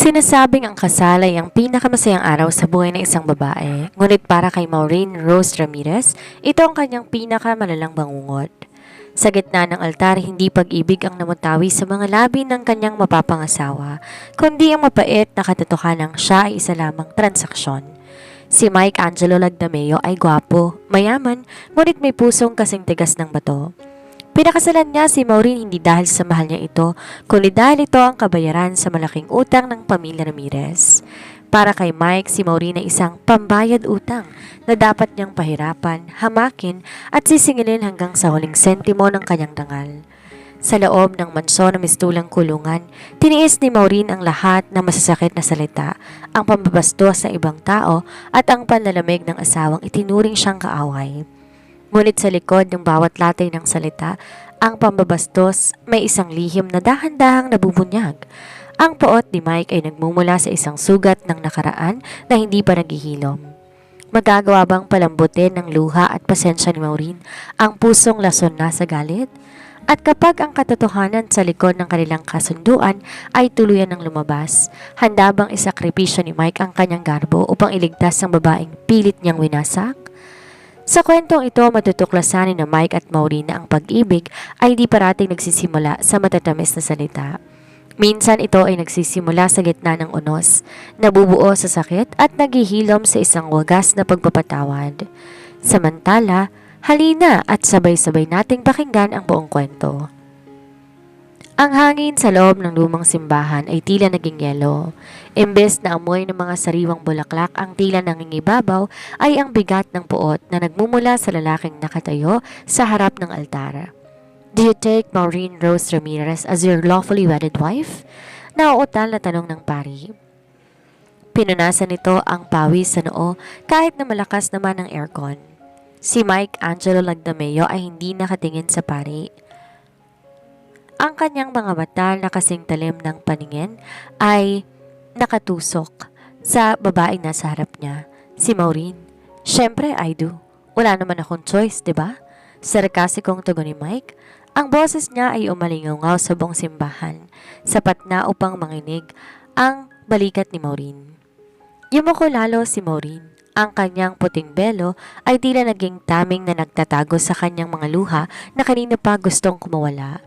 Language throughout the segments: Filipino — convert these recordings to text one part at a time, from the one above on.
Sinasabing ang kasal ay ang pinakamasayang araw sa buhay ng isang babae, ngunit para kay Maureen Rose Ramirez, ito ang kanyang pinakamalalang bangungot. Sa gitna ng altar, hindi pag-ibig ang namutawi sa mga labi ng kanyang mapapangasawa, kundi ang mapait na katotohanang siya ay isa lamang transaksyon. Si Mike Angelo Lagdameo ay gwapo, mayaman, ngunit may pusong kasing tigas ng bato. Pinakasalan niya si Maureen hindi dahil sa mahal niya ito, kundi dahil ito ang kabayaran sa malaking utang ng pamilya Ramirez. Para kay Mike, si Maureen ay isang pambayad utang na dapat niyang pahirapan, hamakin at sisingilin hanggang sa huling sentimo ng kanyang dangal. Sa loob ng mansyon na mistulang kulungan, tiniis ni Maureen ang lahat ng masasakit na salita, ang pambabastos sa ibang tao at ang panlalamig ng asawang itinuring siyang kaaway. Ngunit sa likod ng bawat latay ng salita, ang pambabastos may isang lihim na dahan-dahang nabubunyag. Ang poot ni Mike ay nagmumula sa isang sugat ng nakaraan na hindi pa naghihilom. Magagawa bang palambutin ng luha at pasensya ni Maureen ang pusong lason na sa galit? At kapag ang katotohanan sa likod ng kanilang kasunduan ay tuluyan ng lumabas, handa bang isakripisyo ni Mike ang kanyang garbo upang iligtas ang babaeng pilit niyang winasak? Sa kwentong ito, matutuklasan ni na Mike at Maureen na ang pag-ibig ay di parating nagsisimula sa matatamis na salita. Minsan ito ay nagsisimula sa gitna ng unos, nabubuo sa sakit at naghihilom sa isang wagas na pagpapatawad. Samantala, halina at sabay-sabay nating pakinggan ang buong kwento. Ang hangin sa loob ng lumang simbahan ay tila naging yelo. Imbes na amoy ng mga sariwang bulaklak ang tila nangingibabaw ay ang bigat ng puot na nagmumula sa lalaking nakatayo sa harap ng altar. Do you take Maureen Rose Ramirez as your lawfully wedded wife? Nauutal na tanong ng pari. Pinunasan nito ang pawis sa noo kahit na malakas naman ang aircon. Si Mike Angelo Lagdameo ay hindi nakatingin sa pari. Ang kanyang mga mata na kasing talim ng paningin ay nakatusok sa babaeng nasa harap niya, si Maureen. Siyempre, I do. Wala naman akong choice, diba? Sarkasikong tugon ni Mike. Ang boses niya ay umalingaw sa buong simbahan, sapat na upang manginig ang balikat ni Maureen. Yumuko lalo si Maureen. Ang kanyang puting belo ay tila naging taming na nagtatago sa kanyang mga luha na kanina pa gustong kumawala.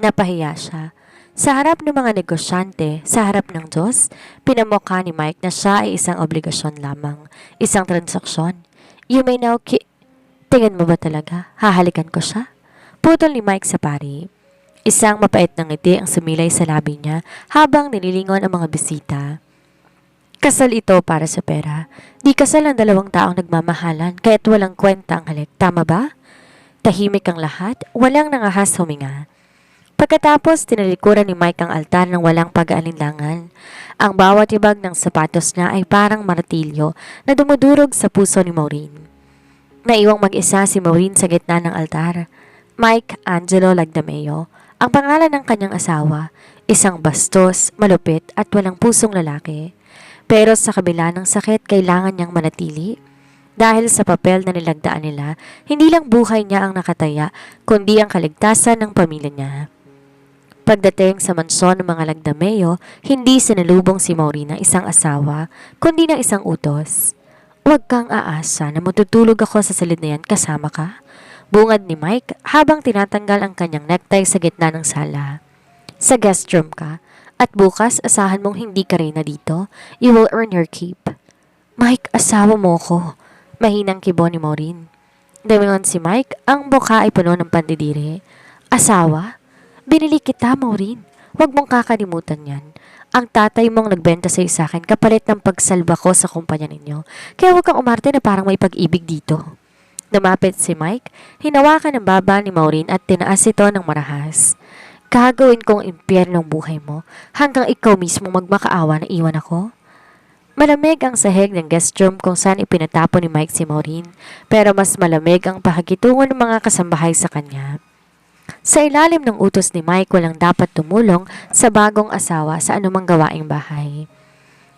Napahiya siya. Sa harap ng mga negosyante, sa harap ng Diyos, pinamukha ni Mike na siya ay isang obligasyon lamang, isang transaksyon. You may now Tingin mo ba talaga? Hahalikan ko siya? Putol ni Mike sa pari. Isang mapait na ngiti ang sumilay sa labi niya habang nililingon ang mga bisita. Kasal ito para sa pera. Di kasal ang dalawang taong nagmamahalan kaya't walang kwenta ang halik. Tama ba? Tahimik ang lahat, walang nangahas huminga. Pagkatapos, tinalikuran ni Mike ang altar ng walang pag-aalinlangan. Ang bawat ibag ng sapatos niya ay parang martilyo na dumudurog sa puso ni Maureen. Naiwang mag-isa si Maureen sa gitna ng altar. Mike Angelo Lagdameo, ang pangalan ng kanyang asawa, isang bastos, malupit at walang pusong lalaki. Pero sa kabila ng sakit, kailangan niyang manatili. Dahil sa papel na nilagdaan nila, hindi lang buhay niya ang nakataya, kundi ang kaligtasan ng pamilya niya. Pagdating sa mansyon ng mga Lagdameo, hindi sinalubong si Maureen ng isang asawa, kundi ng isang utos. Huwag kang aasa na matutulog ako sa silid na yan kasama ka, bungad ni Mike habang tinatanggal ang kanyang necktie sa gitna ng sala. Sa guest room ka, at bukas asahan mong hindi ka rin na dito, you will earn your keep. Mike, asawa mo ko, mahinang kibo ni Maureen. Damingon si Mike, ang buka ay puno ng pandidiri. Asawa? Binili kita, Maureen. Huwag mong kakalimutan yan. Ang tatay mong nagbenta sa akin kapalit ng pagsalba ko sa kumpanya ninyo. Kaya huwag kang umarte na parang may pag-ibig dito. Lumapit si Mike, hinawakan ang baba ni Maureen at tinaas ito ng marahas. Gagawin kong impyernong buhay mo hanggang ikaw mismo magmakaawa na iwan ako. Malamig ang sahig ng guest room kung saan ipinatapon ni Mike si Maureen, pero mas malamig ang pakikitungo ng mga kasambahay sa kanya. Sa ilalim ng utos ni Mike, walang dapat tumulong sa bagong asawa sa anumang gawaing bahay.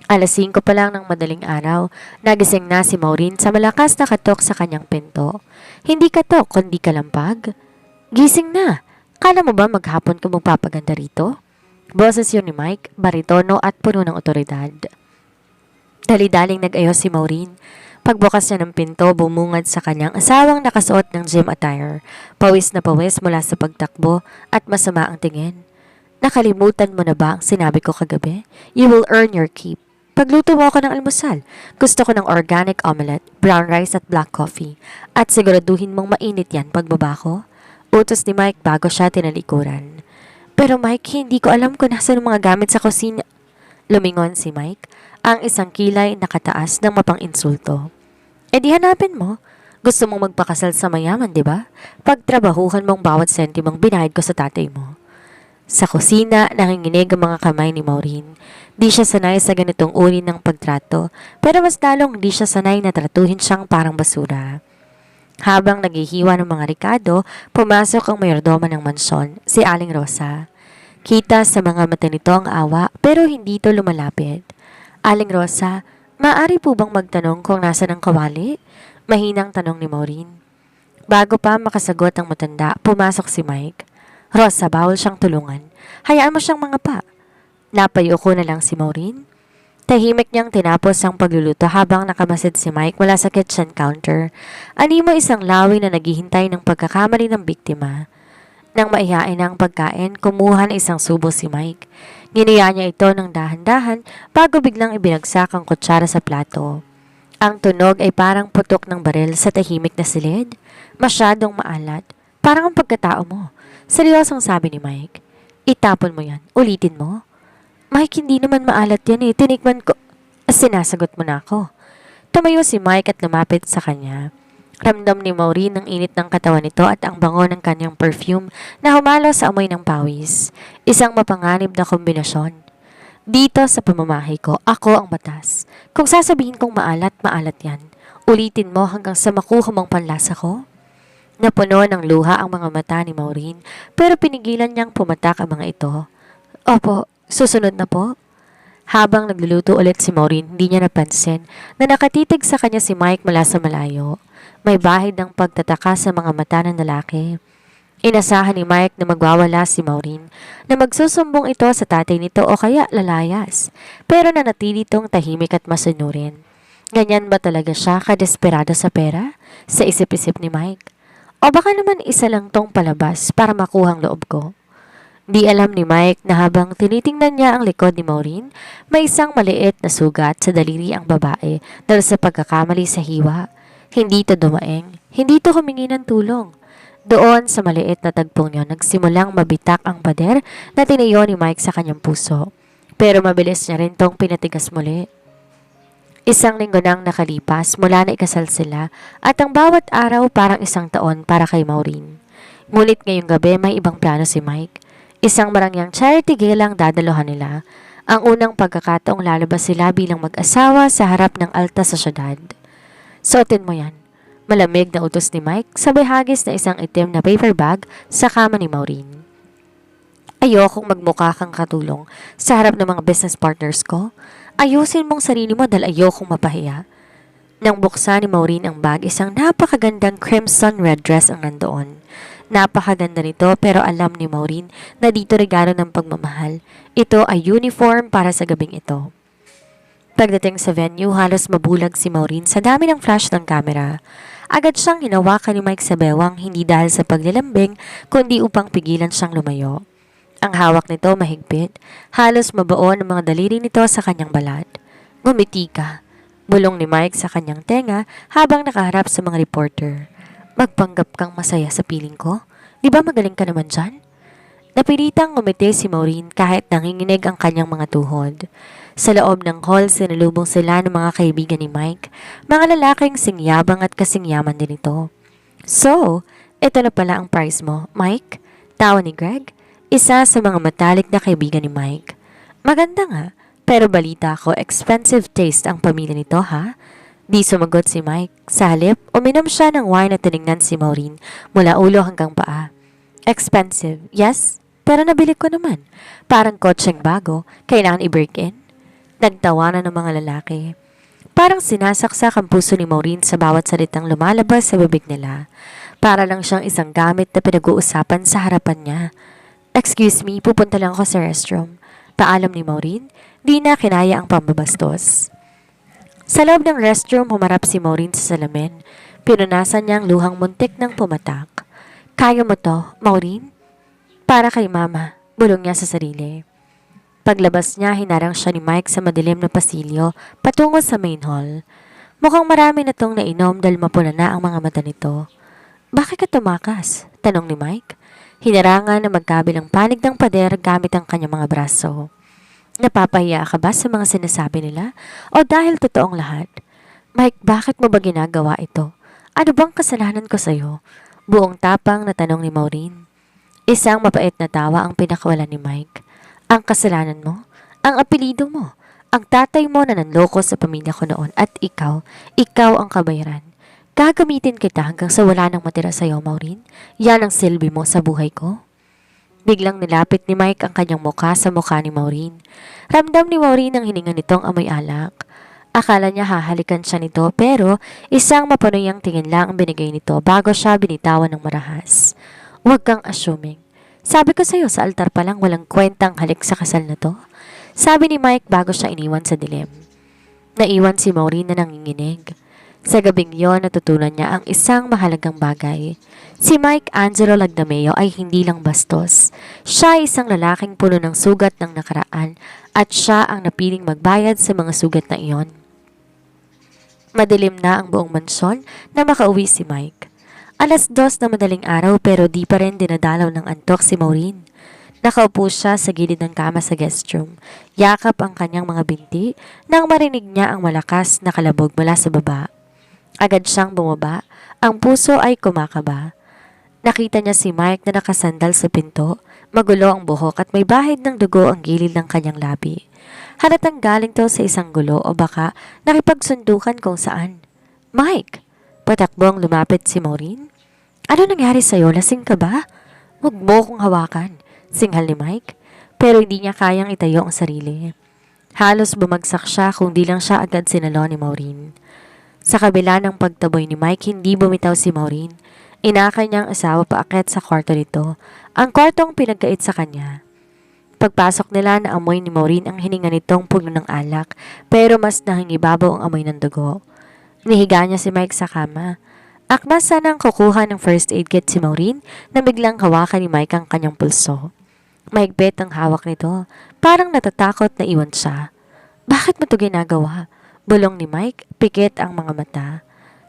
Alas 5 pa lang ng madaling araw, nagising na si Maureen sa malakas na katok sa kanyang pinto. Hindi katok, kundi kalampag. Gising na! Kala mo ba maghapon ka magpapaganda rito? Boses yun ni Mike, baritono at puno ng otoridad. Dali-daling nag-ayos si Maureen. Pagbukas niya ng pinto, bumungad sa kanyang asawang nakasuot ng gym attire. Pawis na pawis mula sa pagtakbo at masama ang tingin. Nakalimutan mo na ba ang sinabi ko kagabi? You will earn your keep. Pagluto mo ako ng almusal. Gusto ko ng organic omelette, brown rice at black coffee. At siguraduhin mong mainit yan pagbaba ko. Utos ni Mike bago siya tinalikuran. Pero Mike, hindi ko alam kung nasan ang mga gamit sa kusina. Lumingon si Mike, ang isang kilay nakataas ng mapang-insulto. E di hanapin mo. Gusto mong magpakasal sa mayaman, di ba? Pagtrabahuhan mong bawat sentimong binayad ko sa tatay mo. Sa kusina, nanginginig ang mga kamay ni Maureen. Di siya sanay sa ganitong uri ng pagtrato, pero mas lalong di siya sanay na tratuhin siyang parang basura. Habang naghihiwa ng mga rikado, pumasok ang mayordoma ng mansyon, si Aling Rosa. Kita sa mga mata nito ang awa, pero hindi ito lumalapit. Aling Rosa, maaari po bang magtanong kung nasa ng kawali? Mahinang tanong ni Maureen. Bago pa makasagot ang matanda, pumasok si Mike. Rosa, bawal siyang tulungan. Hayaan mo siyang mangapa. Napayuko na lang si Maureen. Tahimik niyang tinapos ang pagluluto habang nakamasid si Mike mula sa kitchen counter. Animo isang lawi na naghihintay ng pagkakamali ng biktima. Nang maihain ang pagkain, kumuha ng isang subo si Mike. Giniya niya ito ng dahan-dahan bago biglang ibinagsak ang kutsara sa plato. Ang tunog ay parang putok ng baril sa tahimik na silid. Masyadong maalat. Parang ang pagkatao mo. Seryosong sabi ni Mike. Itapon mo yan. Ulitin mo. Mike, hindi naman maalat yan eh. Tinikman ko. Sinasagot mo na ako. Tumayo si Mike at lumapit sa kanya. Ramdam ni Maureen ang init ng katawan nito at ang bango ng kanyang perfume na humalo sa amoy ng pawis. Isang mapanganib na kombinasyon. Dito sa pamamahay ko, ako ang batas. Kung sasabihin kong maalat, maalat yan. Ulitin mo hanggang sa makuha mong panlasa ko. Napuno ng luha ang mga mata ni Maureen pero pinigilan niyang pumatak ang mga ito. Opo, susunod na po. Habang nagluluto ulit si Maureen, hindi niya napansin na nakatitig sa kanya si Mike mula sa malayo. May bahid ng pagtataka sa mga mata ng lalaki. Inasahan ni Mike na magwawala si Maureen, na magsusumbong ito sa tatay nito o kaya lalayas. Pero nanatili itong tahimik at masunurin. Ganyan ba talaga siya kadesperado sa pera? Sa isip-isip ni Mike. O baka naman isa lang tong palabas para makuhang loob ko. Di alam ni Mike na habang tinitingnan niya ang likod ni Maureen, may isang maliit na sugat sa daliri ang babae dahil sa pagkakamali sa hiwa. Hindi ito dumaeng, hindi ito humingi ng tulong. Doon sa maliit na tagpong yun, nagsimulang mabitak ang pader na tinayo ni Mike sa kanyang puso. Pero mabilis niya rin tong pinatigas muli. Isang linggo nang nakalipas mula na ikasal sila at ang bawat araw parang isang taon para kay Maureen. Ngunit ngayong gabi may ibang plano si Mike. Isang marangyang charity gala ang dadaluhan nila. Ang unang pagkakataong lalabas sila bilang mag-asawa sa harap ng alta sa syudad. Suotin mo yan. Malamig na utos ni Mike sabay hagis na isang itim na paper bag sa kama ni Maureen. Ayokong magmukha kang katulong sa harap ng mga business partners ko. Ayusin mong sarili mo dahil ayokong mapahiya. Nang buksan ni Maureen ang bag, isang napakagandang crimson red dress ang nandoon. Napakaganda nito pero alam ni Maureen na dito regalo ng pagmamahal. Ito ay uniform para sa gabing ito. Pagdating sa venue, halos mabulag si Maureen sa dami ng flash ng camera. Agad siyang hinawakan ni Mike sa bewang hindi dahil sa paglalambing kundi upang pigilan siyang lumayo. Ang hawak nito mahigpit, halos mabaon ang mga daliri nito sa kanyang balat. Ngumiti ka, bulong ni Mike sa kanyang tenga habang nakaharap sa mga reporter. Magpanggap kang masaya sa piling ko? Di ba magaling ka naman dyan? Napilitang ngumiti si Maureen kahit nanginginig ang kanyang mga tuhod. Sa loob ng hall, sinalubong sila ng mga kaibigan ni Mike, mga lalaking singyabang at kasingyaman din ito. So, ito na pala ang prize mo, Mike? Tawa ni Greg, isa sa mga matalik na kaibigan ni Mike. Maganda nga, pero balita ko expensive taste ang pamilya nito ha? Di sumagot si Mike. Sa halip, uminom siya ng wine at tinignan si Maureen mula ulo hanggang paa. Expensive, yes, pero nabili ko naman. Parang kotseng bago, kailangan i-break in. Nagtawanan ng mga lalaki. Parang sinasaksak ang puso ni Maureen sa bawat salitang lumalabas sa bibig nila. Para lang siyang isang gamit na pinag-uusapan sa harapan niya. Excuse me, pupunta lang ako sa restroom. Paalam ni Maureen, di na kinaya ang pambabastos. Sa loob ng restroom, humarap si Maureen sa salamin. Pinunasan niya ang luhang muntik ng pumatak. Kaya mo to, Maureen? Para kay mama, bulong niya sa sarili. Paglabas niya, hinarang siya ni Mike sa madilim na pasilyo patungo sa main hall. Mukhang marami na tong nainom dahil mapula na ang mga mata nito. Bakit ka tumakas? Tanong ni Mike. Hinarangan na magkabilang panig ng pader gamit ang kanyang mga braso. Napapahiya ka ba sa mga sinasabi nila? O dahil totoong lahat? Mike, bakit mo ba ginagawa ito? Ano bang kasalanan ko sa'yo? Buong tapang na tanong ni Maureen. Isang mapait na tawa ang pinakawalan ni Mike. Ang kasalanan mo? Ang apelido mo? Ang tatay mo na nanloko sa pamilya ko noon at ikaw ang kabayaran. Gagamitin kita hanggang sa wala nang matira sa'yo, Maureen. Yan ang silbi mo sa buhay ko. Biglang nilapit ni Mike ang kanyang mukha sa mukha ni Maureen. Ramdam ni Maureen ang hininga nitong amoy alak. Akala niya hahalikan siya nito pero isang mapanuyang tingin lang ang binigay nito bago siya binitawan ng marahas. Huwag kang assuming. Sabi ko sa'yo sa altar pa lang walang kwentang halik sa kasal na to. Sabi ni Mike bago siya iniwan sa dilim. Naiwan si Maureen na nanginginig. Sa gabing yon, natutunan niya ang isang mahalagang bagay. Si Mike Angelo Lagdameo ay hindi lang bastos. Siya ay isang lalaking puno ng sugat ng nakaraan at siya ang napiling magbayad sa mga sugat na iyon. Madilim na ang buong mansyon na makauwi si Mike. 2:00 na madaling araw pero di pa rin dinadalaw ng antok si Maureen. Nakaupo siya sa gilid ng kama sa guest room. Yakap ang kanyang mga binti nang marinig niya ang malakas na kalabog mula sa baba. Agad siyang bumaba. Ang puso ay kumakaba. Nakita niya si Mike na nakasandal sa pinto. Magulo ang buhok at may bahid ng dugo ang gilid ng kanyang labi. Halatang galing to sa isang gulo o baka nakipagsundukan kung saan. Mike! Patakbong lumapit si Maureen. Ano nangyari sa'yo? Lasing ka ba? Huwag mo kong hawakan. Singhal ni Mike. Pero hindi niya kayang itayo ang sarili. Halos bumagsak siya kung di lang siya agad sinalo ni Maureen. Sa kabila ng pagtaboy ni Mike, hindi bumitaw si Maureen. Inakay niyang asawa paakyat sa kwarto nito, ang kwartong pinagkait sa kanya. Pagpasok nila, naamoy ni Maureen ang hininga nitong puno ng alak, pero mas nahingibabaw ang amoy ng dugo. Nihiga niya si Mike sa kama. Akma sanang kukuha ng first aid kit si Maureen na biglang hawakan ni Mike ang kanyang pulso. Mahigpit ang hawak nito, parang natatakot na iwan siya. Bakit mo ito ginagawa? Bulong ni Mike, pikit ang mga mata.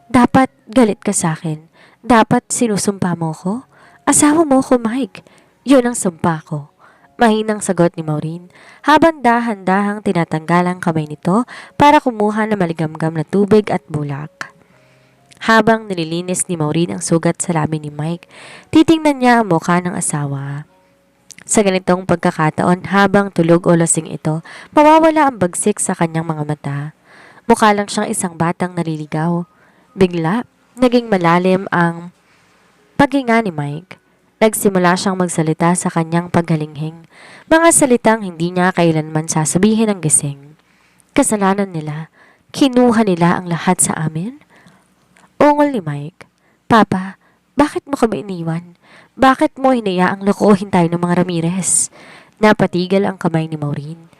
Dapat galit ka sa akin. Dapat sinusumpa mo ko. Asawa mo ko, Mike. Yun ang sumpa ko. Mahinang sagot ni Maureen, habang dahan-dahang tinatanggal ang kamay nito para kumuha ng maligamgam na tubig at bulak. Habang nililinis ni Maureen ang sugat sa labi ni Mike, titingnan niya ang mukha ng asawa. Sa ganitong pagkakataon, habang tulog o lasing ito, mawawala ang bagsik sa kanyang mga mata. Mukha lang siyang isang batang naliligaw. Bigla, naging malalim ang paghinga ni Mike. Nagsimula siyang magsalita sa kanyang paghalinghing. Mga salitang hindi niya kailanman sasabihin ng gising. Kasalanan nila. Kinuha nila ang lahat sa amin. Ungol ni Mike. Papa, bakit mo kami iniwan? Bakit mo hinayaang lokohin tayo ng mga Ramirez? Napatigil ang kamay ni Maureen.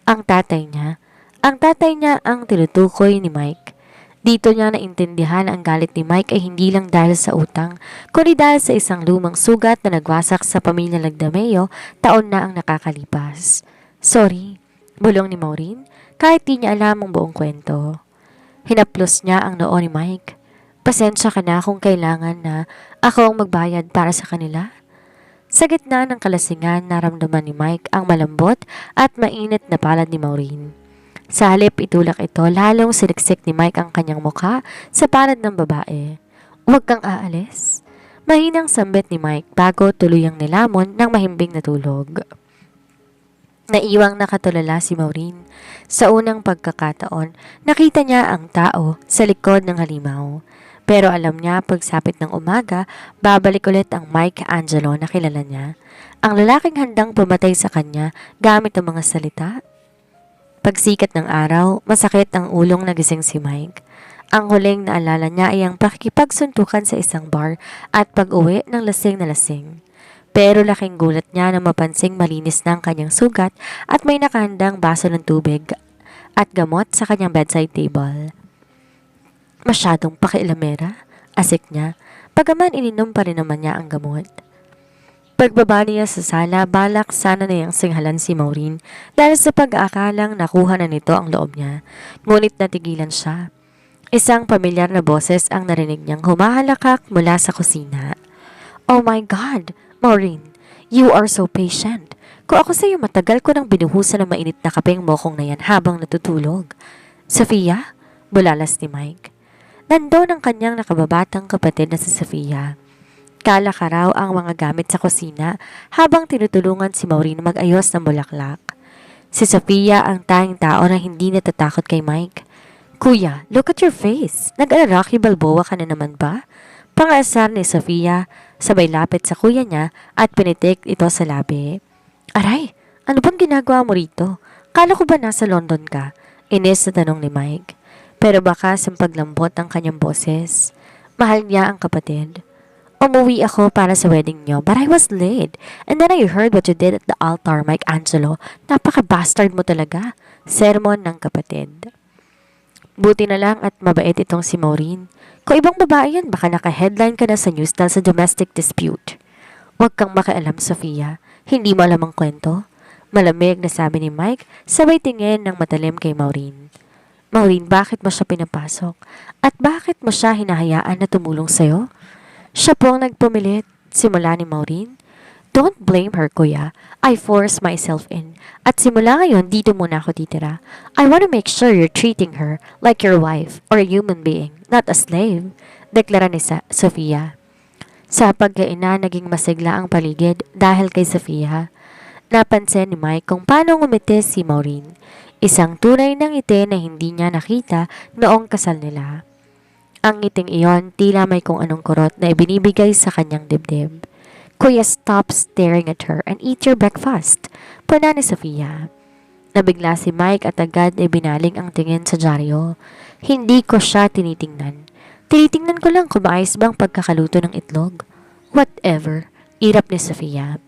Ang tatay niya ang tinutukoy ni Mike. Dito niya naintindihan ang galit ni Mike ay hindi lang dahil sa utang, kundi dahil sa isang lumang sugat na nagwasak sa pamilya Lagdameo taon na ang nakakalipas. Sorry, bulong ni Maureen, kahit di niya alam ang buong kwento. Hinaplos niya ang noo ni Mike. Pasensya ka na kung kailangan na ako ang magbayad para sa kanila. Sa gitna ng kalasingan, naramdaman ni Mike ang malambot at mainit na palad ni Maureen. Sa halip itulak ito, lalong siniksik ni Mike ang kanyang mukha sa palad ng babae. Huwag kang aalis. Mahinang sambit ni Mike bago tuluyang nilamon ng mahimbing na tulog. Naiwang nakatulala si Maureen. Sa unang pagkakataon, nakita niya ang tao sa likod ng halimaw. Pero alam niya pagsapit ng umaga, babalik ulit ang Mike Angelo na kilala niya. Ang lalaking handang pumatay sa kanya gamit ang mga salita. Pagsikat ng araw, masakit ang ulong nagising si Mike. Ang huling naalala niya ay ang pakikipagsuntukan sa isang bar at pag-uwi ng lasing na lasing. Pero laking gulat niya na mapansing malinis na ang kanyang sugat at may nakahandang baso ng tubig at gamot sa kanyang bedside table. Masyadong pakialamera, asik niya, pagaman ininom pa rin naman niya ang gamot. Pagbaba niya sa sala, balak sana niyang singhalan si Maureen dahil sa pag-aakalang nakuha na nito ang loob niya. Ngunit natigilan siya. Isang pamilyar na boses ang narinig niyang humahalakak mula sa kusina. Oh my God, Maureen, you are so patient. Kung ako sa iyo, matagal ko nang binuhusan ng mainit na kapeng mokong na yan habang natutulog. Sofia? Bulalas ni Mike. Nandoon ang kanyang nakababatang kapatid na si Sofia. Kalaka raw ang mga gamit sa kusina habang tinutulungan si Maureen mag-ayos ng bulaklak. Si Sofia ang tanging tao na hindi natatakot kay Mike. Kuya, look at your face. Nag-Rocky Balboa ka na naman ba? Pangasar ni Sofia, sabay lapit sa kuya niya at pinitik ito sa labi. Aray, ano bang ginagawa mo rito? Kala ko ba nasa London ka? Inis na tanong ni Mike. Pero baka sampaglambot ang kanyang boses. Mahal niya ang kapatid. Umuwi ako para sa wedding niyo, but I was late. And then I heard what you did at the altar, Mike Angelo. Napaka-bastard mo talaga. Sermon ng kapatid. Buti na lang at mabait itong si Maureen. Kung ibang babae yan, baka naka-headline ka na sa news dahil sa domestic dispute. Huwag kang makialam, Sofia. Hindi mo alam ang kwento. Malamig na sabi ni Mike, sabay tingin ng matalim kay Maureen. Maureen, bakit mo siya pinapasok? At bakit mo siya hinahayaan na tumulong sa'yo? Siya po ang nagpumilit, simula ni Maureen. Don't blame her, kuya. I forced myself in. At simula ngayon, dito muna ako titira. I want to make sure you're treating her like your wife or a human being, not a slave, deklara ni Sofia. Sa pagkaina, naging masigla ang paligid dahil kay Sofia. Napansin ni Mike kung paano ngumiti si Maureen. Isang tunay ng ngiti na hindi niya nakita noong kasal nila. Ang ngiting iyon, tila may kung anong kurot na ibinibigay sa kanyang dibdib. Kuya, stop staring at her and eat your breakfast. Puna ni Sofia. Nabigla si Mike at agad ibinaling ang tingin sa dyaryo. Hindi ko siya tinitingnan. Tinitingnan ko lang kung maayos bang pagkakaluto ng itlog. Whatever. Irap ni Sofia.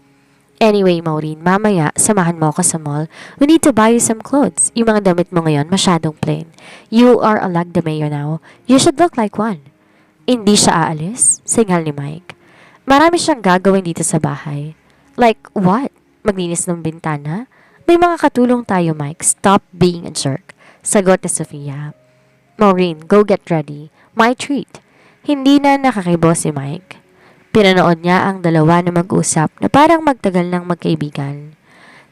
Anyway, Maureen, mamaya, samahan mo ako sa mall. We need to buy you some clothes. Yung mga damit mo ngayon, masyadong plain. You are a Lagdameo now. You should look like one. Hindi siya aalis? Singal ni Mike. Marami siyang gagawin dito sa bahay. Like what? Maglinis ng bintana? May mga katulong tayo, Mike. Stop being a jerk. Sagot ni Sofia. Maureen, go get ready. My treat. Hindi na nakakibo si Mike. Pinanood niya ang dalawa na mag-usap na parang magtagal ng magkaibigan.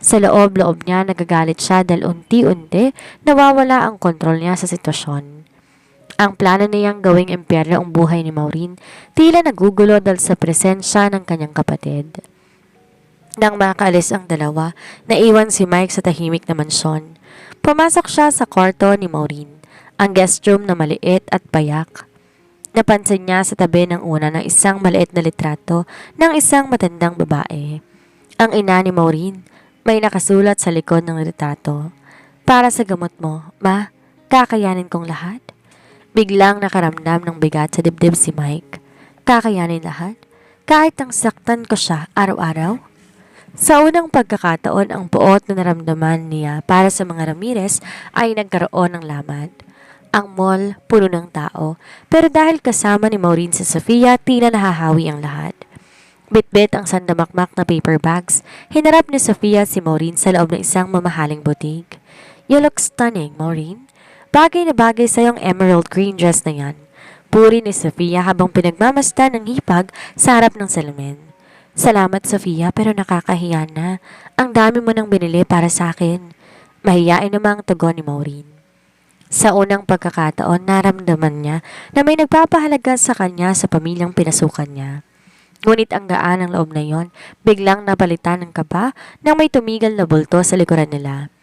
Sa loob-loob niya nagagalit siya dahil unti-unti nawawala ang kontrol niya sa sitwasyon. Ang plano niyang gawing impyerno ang buhay ni Maureen tila nagugulo dahil sa presensya ng kanyang kapatid. Nang makaalis ang dalawa, naiwan si Mike sa tahimik na mansyon. Pumasok siya sa kwarto ni Maureen, ang guest room na maliit at payak. Napansin niya sa tabi ng una ng isang maliit na litrato ng isang matandang babae. Ang ina ni Maureen, may nakasulat sa likod ng litrato. Para sa gamot mo, ma, kakayanin kong lahat. Biglang nakaramdam ng bigat sa dibdib si Mike. Kakayanin lahat? Kahit ang saktan ko siya araw-araw? Sa unang pagkakataon, ang puot na naramdaman niya para sa mga Ramirez ay nagkaroon ng lamat. Ang mall, puno ng tao, pero dahil kasama ni Maureen si Sofia, tila nahahawi ang lahat. Bitbit ang sandamakmak na paper bags, hinarap ni Sofia si Maureen sa loob ng isang mamahaling boutique. You look stunning, Maureen. Bagay na bagay sa iyong emerald green dress na yan. Puri ni Sofia habang pinagmamasdan ng hipag sa harap ng salamin. Salamat, Sofia, pero nakakahiya na. Ang dami mo nang binili para sa akin. Mahiyain namang tugon ni Maureen. Sa unang pagkakataon, naramdaman niya na may nagpapahalaga sa kanya sa pamilyang pinasukan niya. Ngunit ang gaan ng loob na yon, biglang napalitan ng kaba nang may tumigal na bulto sa likuran nila.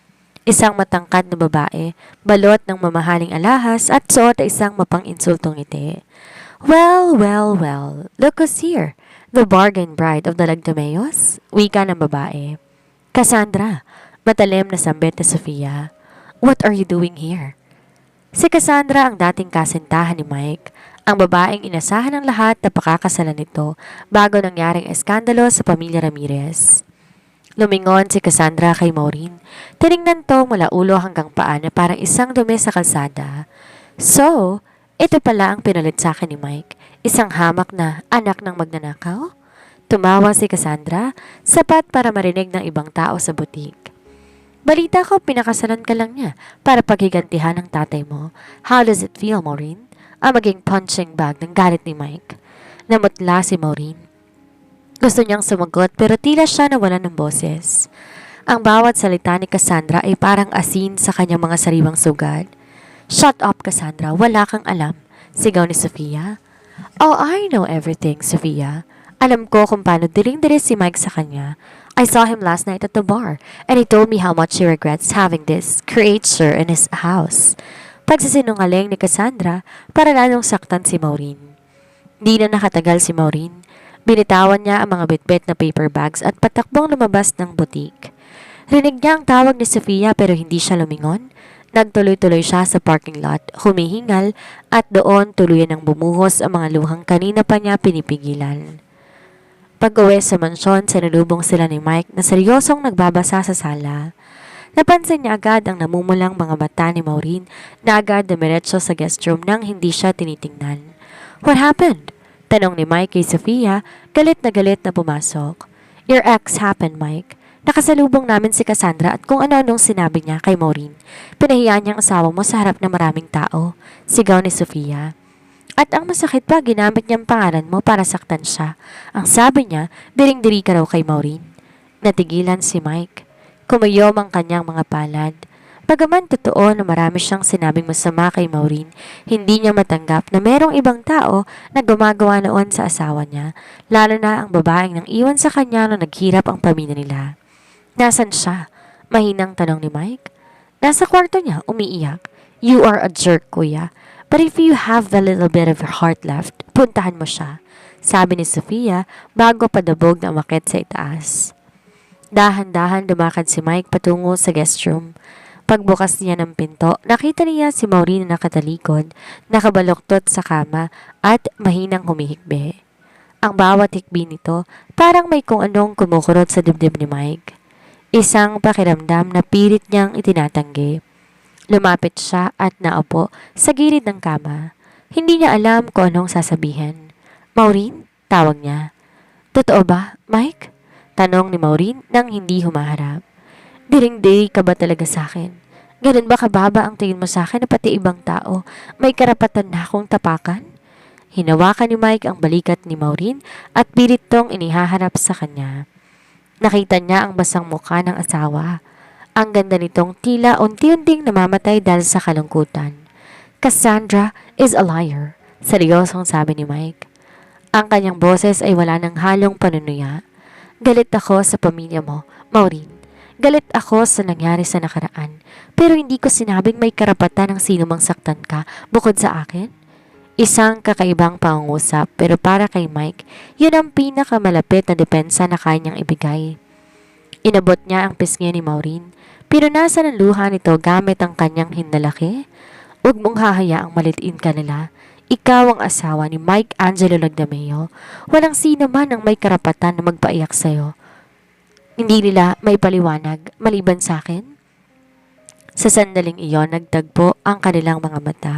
Isang matangkad na babae, balot ng mamahaling alahas at suot ay isang mapang-insultong ngiti. Well, well, well, look who's here. The bargain bride of the Lagdameos? Wika ng babae. Cassandra, matalim na sambit ni Sofia. What are you doing here? Si Cassandra ang dating kasintahan ni Mike. Ang babaeng inasahan ng lahat na pakakasalan nito bago nangyaring eskandalo sa pamilya Ramirez. Lumingon si Cassandra kay Maureen. Tiningnan to mula ulo hanggang paa na parang isang dumi sa kalsada. So, ito pala ang pinalit sa akin ni Mike. Isang hamak na anak ng magnanakaw? Tumawa si Cassandra, sapat para marinig ng ibang tao sa butik. Balita ko pinakasalan ka lang niya para paghigantihan ng tatay mo. How does it feel, Maureen? Ang maging punching bag ng galit ni Mike. Namutla si Maureen. Gusto niyang sumagot pero tila siya nawalan ng boses. Ang bawat salita ni Cassandra ay parang asin sa kanyang mga sariwang sugat. Shut up, Cassandra. Wala kang alam. Sigaw ni Sofia. Oh, I know everything, Sofia. Alam ko kung paano diring-diri si Mike sa kanya. I saw him last night at the bar, and he told me how much he regrets having this creature in his house. Pagsisinungaling ni Cassandra para lalong saktan si Maureen. Di na nakatagal si Maureen. Binitawan niya ang mga bitbit na paper bags at patakbong lumabas ng butik. Rinig niya ang tawag ni Sofia pero hindi siya lumingon. Nagtuloy-tuloy siya sa parking lot, humihingal at doon tuluyan ng bumuhos ang mga luhang kanina pa niya pinipigilan. Pag-uwi sa mansyon, sinalubong sila ni Mike na seryosong nagbabasa sa sala. Napansin niya agad ang namumulang mga mata ni Maureen na agad dumiretso sa guest room nang hindi siya tinitingnan. What happened? Tanong ni Mike kay Sofia, galit na pumasok. Your ex happened, Mike. Nakasalubong namin si Cassandra at kung ano-anong sinabi niya kay Maureen. Pinahiya niyang asawa mo sa harap ng maraming tao. Sigaw ni Sofia. At ang masakit pa, ginamit niyang pangalan mo para saktan siya. Ang sabi niya, diring-diri ka raw kay Maureen. Natigilan si Mike. Kumayom ang kanyang mga palad. Bagaman totoo na marami siyang sinabing masama kay Maureen, hindi niya matanggap na merong ibang tao na gumagawa noon sa asawa niya, lalo na ang babaeng nang iwan sa kanya nung naghirap ang pamilya nila. Nasaan siya? Mahinang tanong ni Mike. Nasa kwarto niya, umiiyak. You are a jerk, kuya. But if you have a little bit of heart left, puntahan mo siya, sabi ni Sofia bago padabog na umakyat sa itaas. Dahan-dahan lumakad si Mike patungo sa guest room. Pagbukas niya ng pinto, nakita niya si Maureen na nakatalikod, nakabaluktot sa kama at mahinang humihikbi. Ang bawat hikbi nito parang may kung anong kumukurot sa dibdib ni Mike. Isang pakiramdam na pilit niyang itinatanggi. Lumapit siya at naupo sa gilid ng kama. Hindi niya alam kung anong sasabihin. Maureen? Tawag niya. Totoo ba, Mike? Tanong ni Maureen nang hindi humaharap. Diring-diri ka ba talaga sa akin? Ganun ba kababa ang tingin mo sa akin na pati ibang tao may karapatan na akong tapakan? Hinawakan ni Mike ang balikat ni Maureen at pilit tong inihaharap sa kanya. Nakita niya ang basang mukha ng asawa. Ang ganda nitong tila unti-unting namamatay dahil sa kalungkutan. Cassandra is a liar, seryosong sabi ni Mike. Ang kanyang boses ay wala ng halong panunuya. Galit ako sa pamilya mo, Maureen. Galit ako sa nangyari sa nakaraan, pero hindi ko sinabing may karapatan ng sino mang saktan ka bukod sa akin. Isang kakaibang pangungusap pero para kay Mike, yun ang pinakamalapit na depensa na kaya niyang ibigay. Inabot niya ang pisngi ni Maureen. Pinunasan ang luha nito gamit ang kanyang hinlalaki. Huwag mong hahayaang malitiin ka nila. Ikaw ang asawa ni Mike Angelo Lagdameo. Walang sino man ang may karapatan na magpaiyak sa'yo. Hindi nila may paliwanag maliban sa akin. Sa sandaling iyon, nagtagpo ang kanilang mga mata.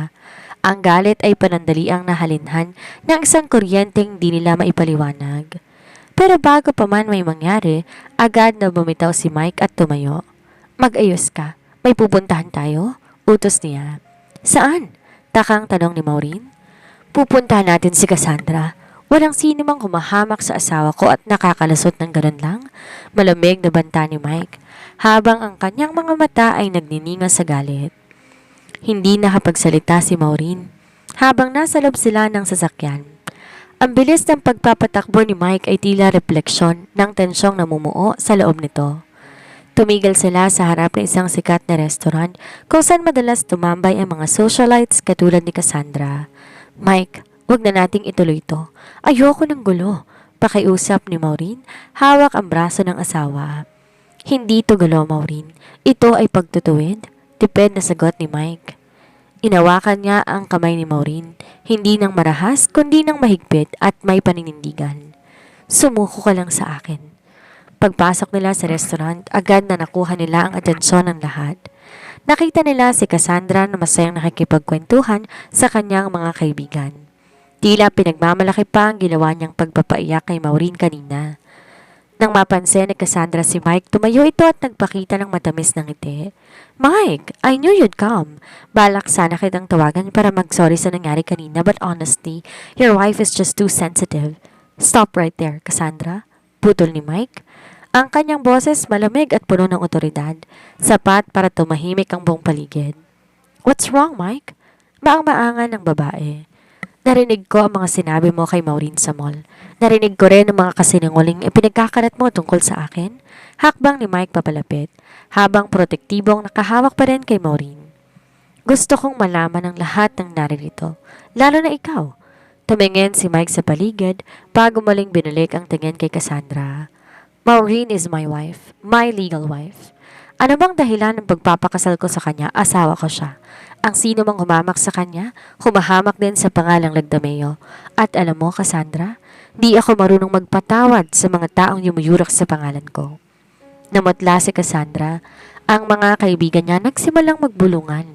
Ang galit ay panandaliang nahalinhan ng isang kuryenteng di nila maipaliwanag. Pero bago pa man may mangyari, agad na bumitaw si Mike at tumayo. Mag-ayos ka. May pupuntahan tayo? Utos niya. Saan? Takang tanong ni Maureen. Pupuntahan natin si Cassandra. Walang sino mang humahamak sa asawa ko at nakakalasot ng ganun lang. Malamig na banta ni Mike, habang ang kanyang mga mata ay nagnininga sa galit. Hindi nakapagsalita si Maureen, habang nasa loob sila ng sasakyan. Ang bilis ng pagpapatakbo ni Mike ay tila refleksyon ng tensyong namumuo sa loob nito. Tumigil sila sa harap ng isang sikat na restaurant kung saan madalas tumambay ang mga socialites katulad ni Cassandra. Mike, wag na nating ituloy ito. Ayoko ng gulo. Pakiusap ni Maureen, hawak ang braso ng asawa. Hindi ito gulo, Maureen. Ito ay pagtutuwid. Tipid na sagot ni Mike. Inawakan niya ang kamay ni Maureen, hindi ng marahas kundi ng mahigpit at may paninindigan. Sumuko ka lang sa akin. Pagpasok nila sa restaurant, agad na nakuha nila ang atensyon ng lahat. Nakita nila si Cassandra na masayang nakikipagkwentuhan sa kanyang mga kaibigan. Tila pinagmamalaki pa ang ginawa niyang pagpapaiyak kay Maureen kanina. Nang mapansin ni Cassandra si Mike, tumayo ito at nagpakita ng matamis ng ngiti. Mike, I knew you'd come. Balak sana kitang tawagan para mag-sorry sa nangyari kanina but honestly, your wife is just too sensitive. Stop right there, Cassandra. Putol ni Mike. Ang kanyang boses malamig at puno ng otoridad, sapat para tumahimik ang buong paligid. What's wrong, Mike? Maang-maangan ng babae. Narinig ko ang mga sinabi mo kay Maureen sa mall. Narinig ko rin ang mga kasinungaling ipinagkakalat mo tungkol sa akin. Hakbang ni Mike papalapit, habang protektibong nakahawak pa rin kay Maureen. Gusto kong malaman ang lahat ng naririto, lalo na ikaw. Tumingin si Mike sa paligid bago maling binalik ang tingin kay Cassandra. Maureen is my wife, my legal wife. Ano bang dahilan ng pagpapakasal ko sa kanya, asawa ko siya. Ang sino mang humamak sa kanya, humahamak din sa pangalang Lagdameo. At alam mo, Cassandra, di ako marunong magpatawad sa mga taong yumuyurak sa pangalan ko. Namutla si Cassandra. Ang mga kaibigan niya nagsimulang magbulungan.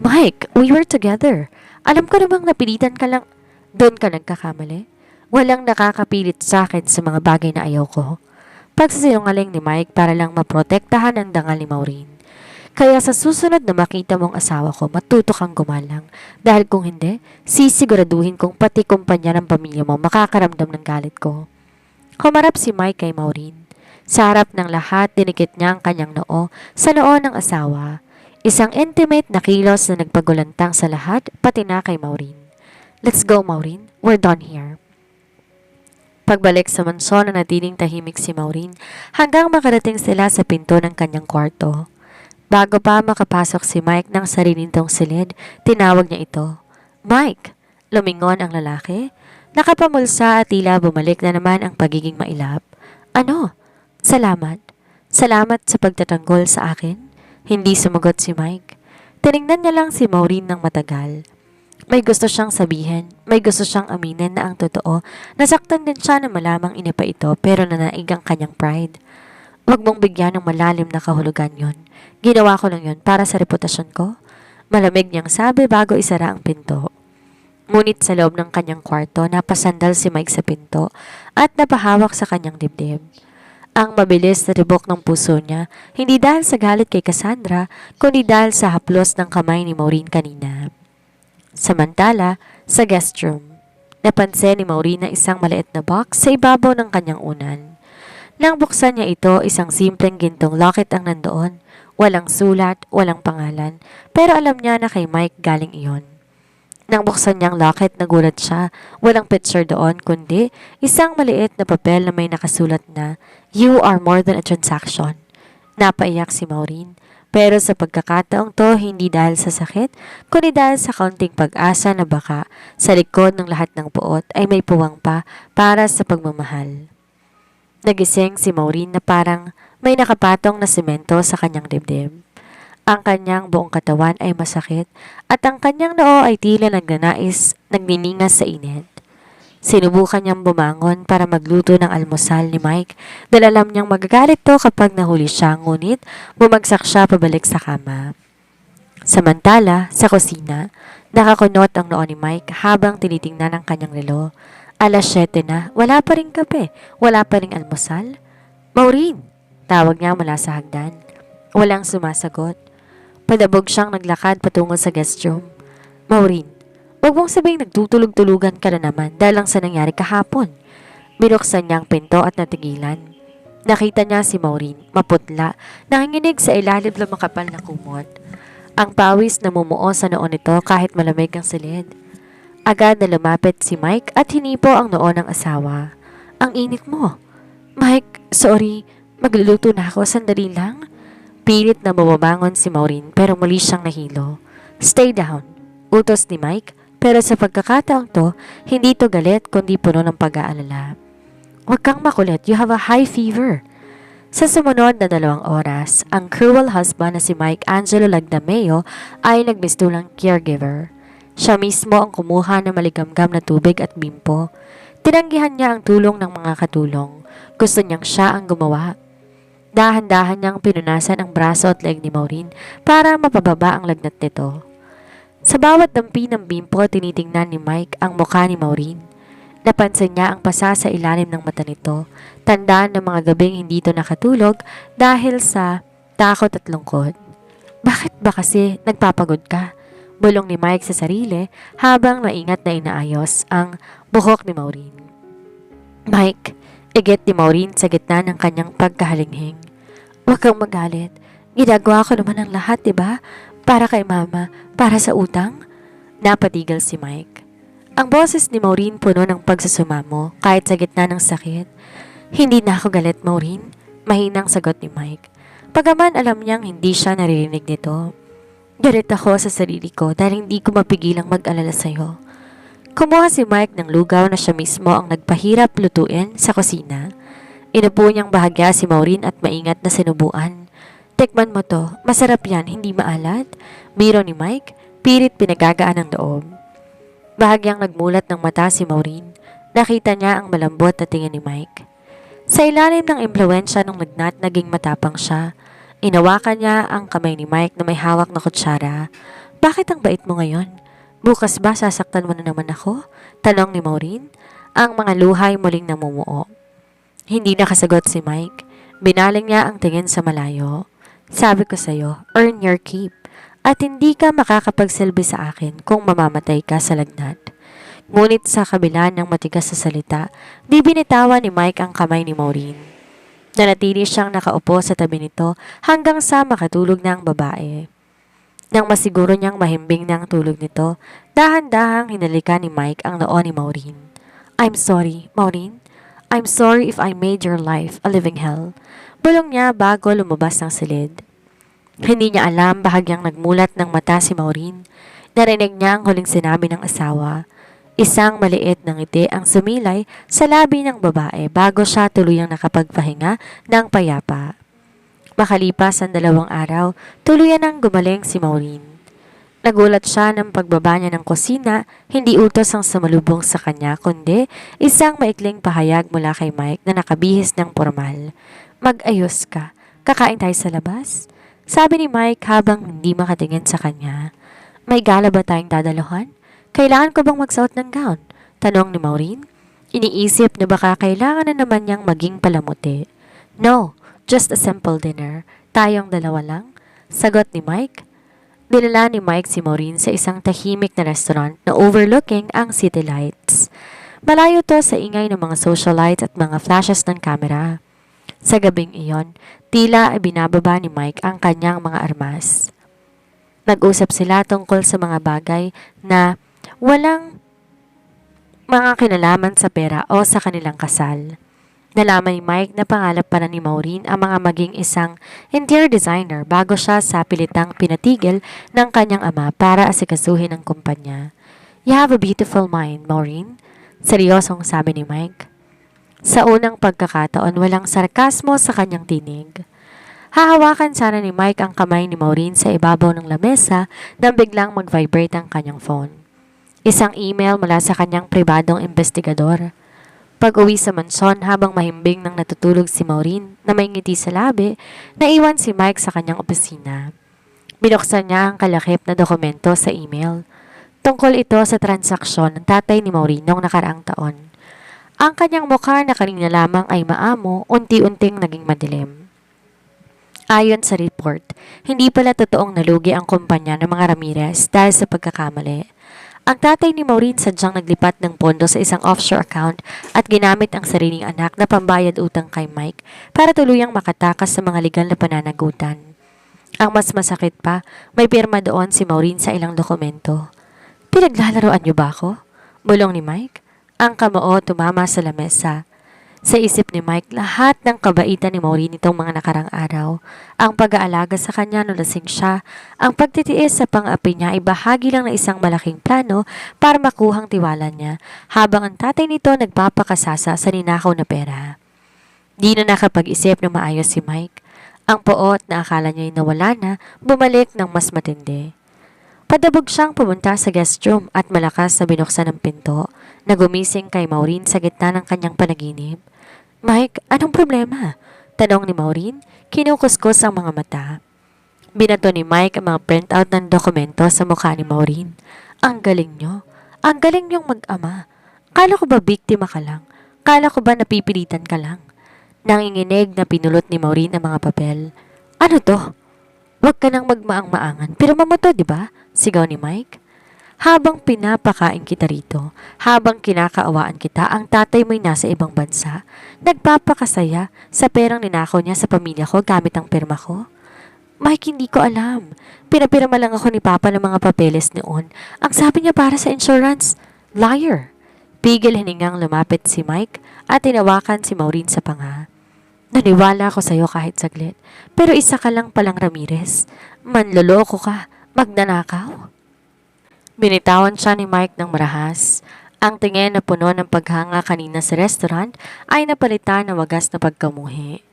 Mike, we were together. Alam ko namang napilitan ka lang. Doon ka nagkakamali. Walang nakakapilit sa akin sa mga bagay na ayaw ko. Pagsasinungaling ni Mike para lang maprotektahan ang dangal ni Maureen. Kaya sa susunod na makita mong asawa ko, matuto kang gumalang. Dahil kung hindi, sisiguraduhin kong pati kumpanya ng pamilya mo makakaramdam ng galit ko. Humarap si Mike kay Maureen. Sa harap ng lahat, dinikit niya ang kanyang noo sa noo ng asawa. Isang intimate na kilos na nagpagulantang sa lahat, pati na kay Maureen. Let's go, Maureen. We're done here. Pagbalik sa mansyon na natiling tahimik si Maureen hanggang makarating sila sa pinto ng kanyang kwarto. Bago pa makapasok si Mike ng sarili nitong silid, tinawag niya ito. Mike! Lumingon ang lalaki. Nakapamulsa at tila bumalik na naman ang pagiging mailap. Ano? Salamat. Salamat sa pagtatanggol sa akin. Hindi sumagot si Mike. Tiningnan niya lang si Maureen ng matagal. May gusto siyang sabihin, may gusto siyang aminin na ang totoo. Nasaktan din siya na malamang inipa ito pero nanaig ang kanyang pride. Huwag mong bigyan ng malalim na kahulugan yon. Ginawa ko lang yon para sa reputasyon ko. Malamig niyang sabi bago isara ang pinto. Ngunit sa loob ng kanyang kwarto, napasandal si Mike sa pinto at napahawak sa kanyang dibdib. Ang mabilis na tibok ng puso niya, hindi dahil sa galit kay Cassandra, kundi dahil sa haplos ng kamay ni Maureen kanina. Samantala, sa guest room, napansin ni Maureen na isang maliit na box sa ibabaw ng kanyang unan. Nang buksan niya ito, isang simpleng gintong locket ang nandoon. Walang sulat, walang pangalan, pero alam niya na kay Mike galing iyon. Nang buksan niyang locket, nagulat siya. Walang picture doon, kundi isang maliit na papel na may nakasulat na, You are more than a transaction. Napaiyak si Maureen. Pero sa pagkakataong to, hindi dahil sa sakit, kundi dahil sa kaunting pag-asa na baka sa likod ng lahat ng puot ay may puwang pa para sa pagmamahal. Nagising si Maureen na parang may nakapatong na semento sa kanyang dibdib. Ang kanyang buong katawan ay masakit at ang kanyang noo ay tila nagniningas sa init. Sinubukan niyang bumangon para magluto ng almusal ni Mike dahil alam niyang magagalit to kapag nahuli siya, ngunit bumagsak siya pabalik sa kama. Samantala, sa kusina, nakakunot ang noo ni Mike habang tinitingnan ang kanyang relo. 7:00 na, wala pa ring kape, wala pa ring almusal. Maureen! Tawag niya mula sa hagdan. Walang sumasagot. Padabog siyang naglakad patungo sa guest room. Maureen! Huwag mong sabing nagtutulog-tulugan ka na naman dahil lang sa nangyari kahapon. Binuksan niya ang pinto at natigilan. Nakita niya si Maureen, maputla, nanginginig sa ilalim ng makapal na kumot. Ang pawis na mumuo sa noo nito kahit malamig ang silid. Agad na lumapit si Mike at hinipo ang noo ng asawa. Ang init mo. Mike, sorry, magluluto na ako, sandali lang. Pilit na bumabangon si Maureen pero muli siyang nahilo. Stay down, utos ni Mike. Pero sa pagkakataong to, hindi to galit kundi puno ng pag-aalala. Huwag kang makulit, you have a high fever. Sa sumunod na 2 oras, ang cruel husband na si Mike Angelo Lagdameo ay nagmistulang caregiver. Siya mismo ang kumuha ng maligamgam na tubig at bimpo. Tinanggihan niya ang tulong ng mga katulong. Gusto niyang siya ang gumawa. Dahan-dahan niyang pinunasan ang braso at leg ni Maureen para mapababa ang lagnat nito. Sa bawat dampi ng bimpo, tinitingnan ni Mike ang mukha ni Maureen. Napansin niya ang pasa sa ilalim ng mata nito, tandaan ng mga gabing hindi ito nakatulog dahil sa takot at lungkot. Bakit ba kasi nagpapagod ka? Bulong ni Mike sa sarili habang maingat na inaayos ang buhok ni Maureen. Mike, igit ni Maureen sa gitna ng kanyang pagkahalinghing. Huwag kang magalit. Ginagawa ko naman ang lahat, diba? Para kay mama, para sa utang? Napatigil si Mike. Ang boses ni Maureen puno ng pagsusumamo kahit sa gitna ng sakit. Hindi na ako galit, Maureen. Mahinang sagot ni Mike. Pagaman alam niyang hindi siya naririnig nito. Galit ako sa sarili ko dahil hindi ko mapigilang mag-alala sa'yo. Kumuha si Mike ng lugaw na siya mismo ang nagpahirap lutuin sa kusina. Inupo niyang bahagya si Maureen at maingat na sinubuan. Tikman mo to, masarap yan, hindi maalat. Biro ni Mike, pilit pinagagaan ng loob. Bahagyang nagmulat ng mata si Maureen. Nakita niya ang malambot na tingin ni Mike. Sa ilalim ng impluwensya ng lagnat, naging matapang siya. Inawakan niya ang kamay ni Mike na may hawak na kutsara. Bakit ang bait mo ngayon? Bukas ba sasaktan mo na naman ako? Tanong ni Maureen. Ang mga luhay muling namumuo. Hindi nakasagot si Mike. Binaling niya ang tingin sa malayo. Sabi ko sa'yo, earn your keep. At hindi ka makakapagsilbi sa akin kung mamamatay ka sa lagnat. Ngunit sa kabila ng matigas sa salita, di binitawan ni Mike ang kamay ni Maureen. Nanatili siyang nakaupo sa tabi nito hanggang sa makatulog na ang babae. Nang masiguro niyang mahimbing na ang tulog nito, dahan-dahang hinalikan ni Mike ang noo ni Maureen. I'm sorry, Maureen. I'm sorry if I made your life a living hell. Bulong niya bago lumabas ng silid. Hindi niya alam, bahagyang nagmulat ng mata si Maureen. Narinig niya ang huling sinabi ng asawa. Isang maliit na ngiti ang sumilay sa labi ng babae bago siya tuluyang nakapagpahinga ng payapa. Makalipas ang 2 araw, tuluyan ang gumaling si Maureen. Nagulat siya ng pagbaba niya ng kusina, hindi utos ang sumalubong sa kanya kundi isang maikling pahayag mula kay Mike na nakabihis ng formal. Mag-ayos ka, kakain tayo sa labas? Sabi ni Mike habang hindi makatingin sa kanya. May gala ba tayong dadaluhan? Kailangan ko bang magsuot ng gown? Tanong ni Maureen. Iniisip na baka kailangan na naman niyang maging palamuti. No, just a simple dinner. Tayong 2 lang. Sagot ni Mike. Dinala ni Mike si Maureen sa isang tahimik na restaurant na overlooking ang city lights. Malayo to sa ingay ng mga socialites at mga flashes ng kamera. Sa gabing iyon, tila ay binababa ni Mike ang kanyang mga armas. Nag-usap sila tungkol sa mga bagay na walang mga kinalaman sa pera o sa kanilang kasal. Nalaman ni Mike na pangalap para ni Maureen ang mga maging isang interior designer bago siya sa pilitang pinatigil ng kanyang ama para asikasuhin ang kumpanya. You have a beautiful mind, Maureen. Seryosong sabi ni Mike. Sa unang pagkakataon, walang sarkasmo sa kanyang tinig. Hahawakan sana ni Mike ang kamay ni Maureen sa ibabaw ng lamesa nang biglang mag-vibrate ang kanyang phone. Isang email mula sa kanyang pribadong investigador. Pag-uwi sa mansyon habang mahimbing nang natutulog si Maureen na may ngiti sa labi, naiwan si Mike sa kanyang opisina. Binuksan niya ang kalakip na dokumento sa email. Tungkol ito sa transaksyon ng tatay ni Maureen noong nakaraang taon. Ang kanyang mukha na kanina lamang ay maamo, unti-unting naging madilim. Ayon sa report, hindi pala totoong nalugi ang kumpanya ng mga Ramirez dahil sa pagkakamali. Ang tatay ni Maureen sadyang naglipat ng pondo sa isang offshore account at ginamit ang sariling anak na pambayad utang kay Mike para tuluyang makatakas sa mga legal na pananagutan. Ang mas masakit pa, may pirma doon si Maureen sa ilang dokumento. Pinaglalaroan niyo ba ako? Bulong ni Mike. Ang kamao tumama sa lamesa. Sa isip ni Mike, lahat ng kabaitan ni Maureen itong mga nakarang araw. Ang pag-aalaga sa kanya nung lasing siya, ang pagtitiis sa pang-api niya ay bahagi lang ng isang malaking plano para makuhang tiwala niya, habang ang tatay nito nagpapakasasa sa ninakaw na pera. Di na nakapag-isip na maayos si Mike. Ang poot na akala niya'y nawala na, bumalik ng mas matindi. Padabog siyang pumunta sa guest room at malakas na binuksan ng pinto na gumising kay Maureen sa gitna ng kanyang panaginip. Mike, anong problema? Tanong ni Maureen, kinukuskus ang mga mata. Binato ni Mike ang mga printout ng dokumento sa mukha ni Maureen. Ang galing nyo. Ang galing niyong mag-ama. Kala ko ba biktima ka lang? Kala ko ba napipilitan ka lang? Nanginginig na pinulot ni Maureen ang mga papel. Ano to? Huwag ka nang magmaang-maangan. Pero mamoto, di ba? Sigaw ni Mike. Habang pinapakain kita rito, habang kinakaawaan kita, ang tatay mo'y nasa ibang bansa. Nagpapakasaya sa perang ninakaw niya sa pamilya ko gamit ang pirma ko. Mike, hindi ko alam. Pinapirma lang ako ni Papa ng mga papeles noon. Ang sabi niya para sa insurance. Liar. Pigil hiningang lumapit si Mike at tinawakan si Maureen sa panga. Naniwala ako sa'yo kahit saglit. Pero isa ka lang palang Ramirez. Manloloko ka. Magnanakaw. Binitawan siya ni Mike ng marahas. Ang tingin na puno ng paghanga kanina sa restaurant ay napalitan ng wagas na pagkamuhi.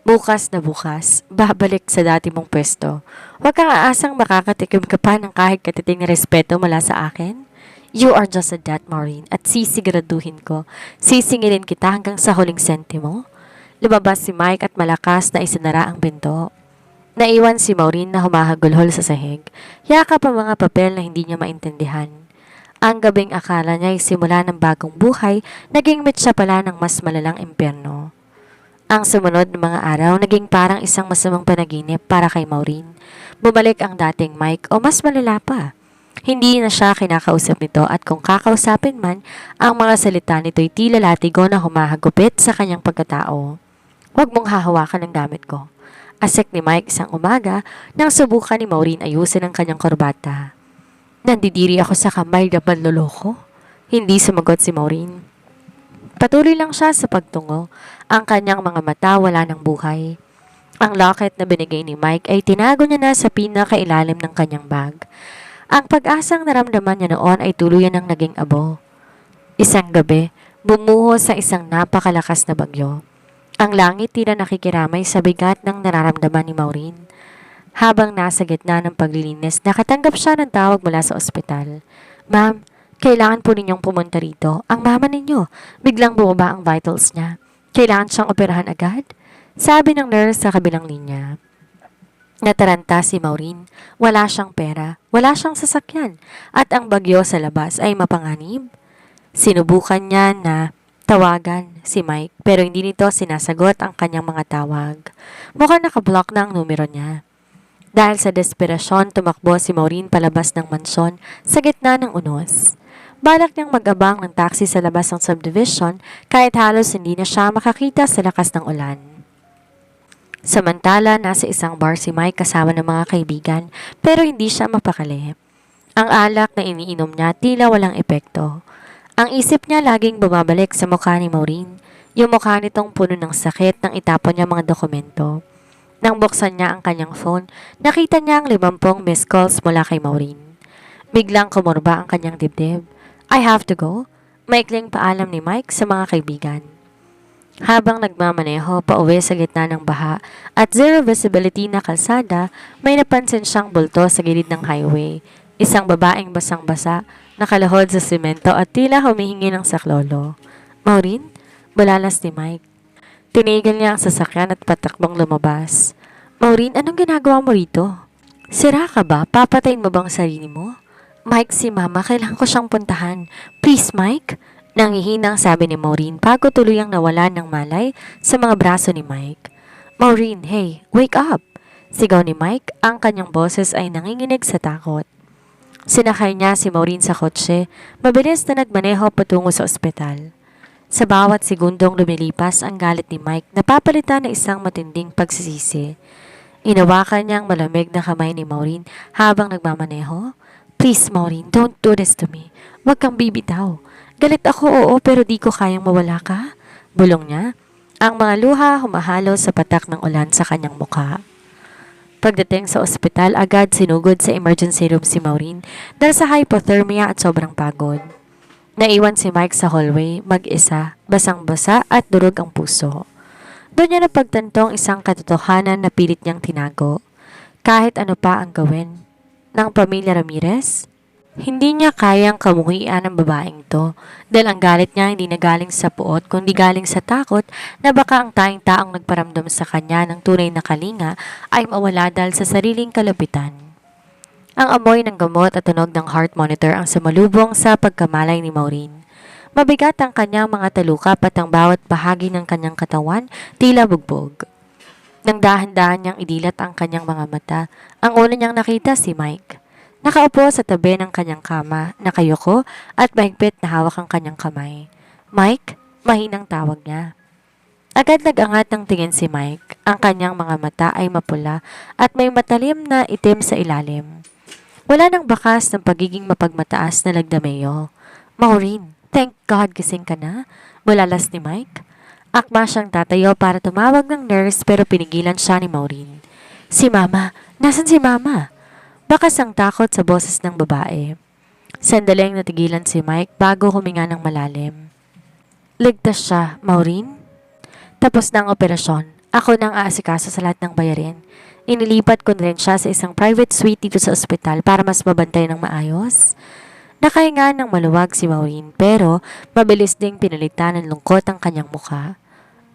Bukas na bukas, babalik sa dati mong pwesto. Huwag kang aasang makakatikim ka pa ng kahit katiting na respeto mula sa akin. You are just a debt, Maureen, at sisiguraduhin ko. Sisingilin kita hanggang sa huling sentimo. Lumabas si Mike at malakas na isinara ang pinto. Naiwan si Maureen na humahagulhol sa sahig. Yakap ang mga papel na hindi niya maintindihan. Ang gabing akala niya ay simula ng bagong buhay, naging mitsa pala ng mas malalang impyerno. Ang sumunod ng mga araw, naging parang isang masamang panaginip para kay Maureen. Bumalik ang dating Mike o mas malala pa. Hindi na siya kinakausap nito at kung kakausapin man, ang mga salita nito'y tila latigo na humahagupit sa kanyang pagkatao. Huwag mong hahawakan ang gamit ko. Asik ni Mike isang umaga nang subukan ni Maureen ayusin ang kanyang korbata. Nandidiri ako sa kamay na manloloko. Hindi sumagot si Maureen. Patuloy lang siya sa pagtungo. Ang kanyang mga mata wala ng buhay. Ang locket na binigay ni Mike ay tinago niya na sa pinakailalim ng kanyang bag. Ang pag-asang naramdaman niya noon ay tuluyan ng naging abo. Isang gabi, bumuhos sa isang napakalakas na bagyo. Ang langit tila nakikiramay sa bigat ng nararamdaman ni Maureen. Habang nasa gitna ng paglilinis, nakatanggap siya ng tawag mula sa ospital. Ma'am, kailangan po ninyong pumunta rito. Ang mama ninyo, biglang bumaba ang vitals niya. Kailangan siyang operahan agad? Sabi ng nurse sa kabilang linya. Nataranta si Maureen. Wala siyang pera, wala siyang sasakyan, at ang bagyo sa labas ay mapanganib. Sinubukan niya na tawagan si Mike pero hindi nito sinasagot ang kanyang mga tawag. Mukhang nakablock na ang numero niya. Dahil sa desperasyon, tumakbo si Maureen palabas ng mansyon sa gitna ng unos. Balak niyang mag-abang ng taxi sa labas ng subdivision kahit halos hindi na siya makakita sa lakas ng ulan. Samantala, nasa isang bar si Mike kasama ng mga kaibigan pero hindi siya mapakali. Ang alak na iniinom niya tila walang epekto. Ang isip niya laging bumabalik sa mukha ni Maureen, yung mukha nitong puno ng sakit nang itapon niya mga dokumento. Nang buksan niya ang kanyang phone, nakita niya ang 50 missed calls mula kay Maureen. Biglang kumurba ang kanyang dibdib. I have to go. Maikling paalam ni Mike sa mga kaibigan. Habang nagmamaneho pauwi sa gitna ng baha at zero visibility na kalsada, may napansin siyang bulto sa gilid ng highway. Isang babaeng basang-basa, nakalahod sa simento at tila humihingi ng saklolo. Maureen? Bulalas ni Mike. Tinigil niya ang sasakyan at patakbong lumabas. Maureen, anong ginagawa mo rito? Sira ka ba? Papatayin mo bang sarili mo? Mike, si Mama, kailangan ko siyang puntahan. Please, Mike? Nangihinang sabi ni Maureen bago tuluyang nawalan ng malay sa mga braso ni Mike. Maureen, hey, wake up! Sigaw ni Mike, ang kanyang boses ay nanginginig sa takot. Sinakay niya si Maureen sa kotse, mabilis na nagmaneho patungo sa ospital. Sa bawat segundong lumilipas ang galit ni Mike, napapalitan ng isang matinding pagsisisi. Inawakan niya ang malamig na kamay ni Maureen habang nagmamaneho. Please, Maureen, don't do this to me. Huwag kang bibitaw. Galit ako, oo, pero di ko kayang mawala ka. Bulong niya. Ang mga luha humahalo sa patak ng ulan sa kanyang mukha. Pagdating sa ospital, agad sinugod sa emergency room si Maureen dahil sa hypothermia at sobrang pagod. Naiwan si Mike sa hallway, mag-isa, basang-basa at durog ang puso. Doon niya napagtantong isang katotohanan na pilit niyang tinago. Kahit ano pa ang gawin ng pamilya Ramirez, hindi niya kayang kamuhian ang babaeng to dahil ang galit niya hindi nagaling sa puot kundi galing sa takot na baka ang tanging taong nagparamdam sa kanya ng tunay na kalinga ay mawala dahil sa sariling kalapitan. Ang amoy ng gamot at tunog ng heart monitor ang sumalubong sa pagkamalay ni Maureen. Mabigat ang kanyang mga talukap at ang bawat bahagi ng kanyang katawan tila bugbog. Nang dahan-dahan niyang idilat ang kanyang mga mata, ang una niyang nakita si Mike. Nakaupo sa tabi ng kanyang kama, nakayuko at mahigpit na hawak ang kanyang kamay. Mike, mahinang tawag niya. Agad nag-angat ng tingin si Mike. Ang kanyang mga mata ay mapula at may matalim na itim sa ilalim. Wala nang bakas ng pagiging mapagmataas na lagdameo. Maureen, thank God gising ka na, bulalas ni Mike. Akma siyang tatayo para tumawag ng nurse pero pinigilan siya ni Maureen. Si Mama, nasan si Mama? Bakas ang takot sa boses ng babae. Sandaling natigilan si Mike bago huminga ng malalim. Ligtas siya, Maureen? Tapos na ang operasyon. Ako nang aasikaso sa lahat ng bayarin. Inilipat ko na rin siya sa isang private suite dito sa ospital para mas mabantay ng maayos. Nakahinga ng maluwag si Maureen pero mabilis ding pinalitan ng lungkot ang kanyang mukha.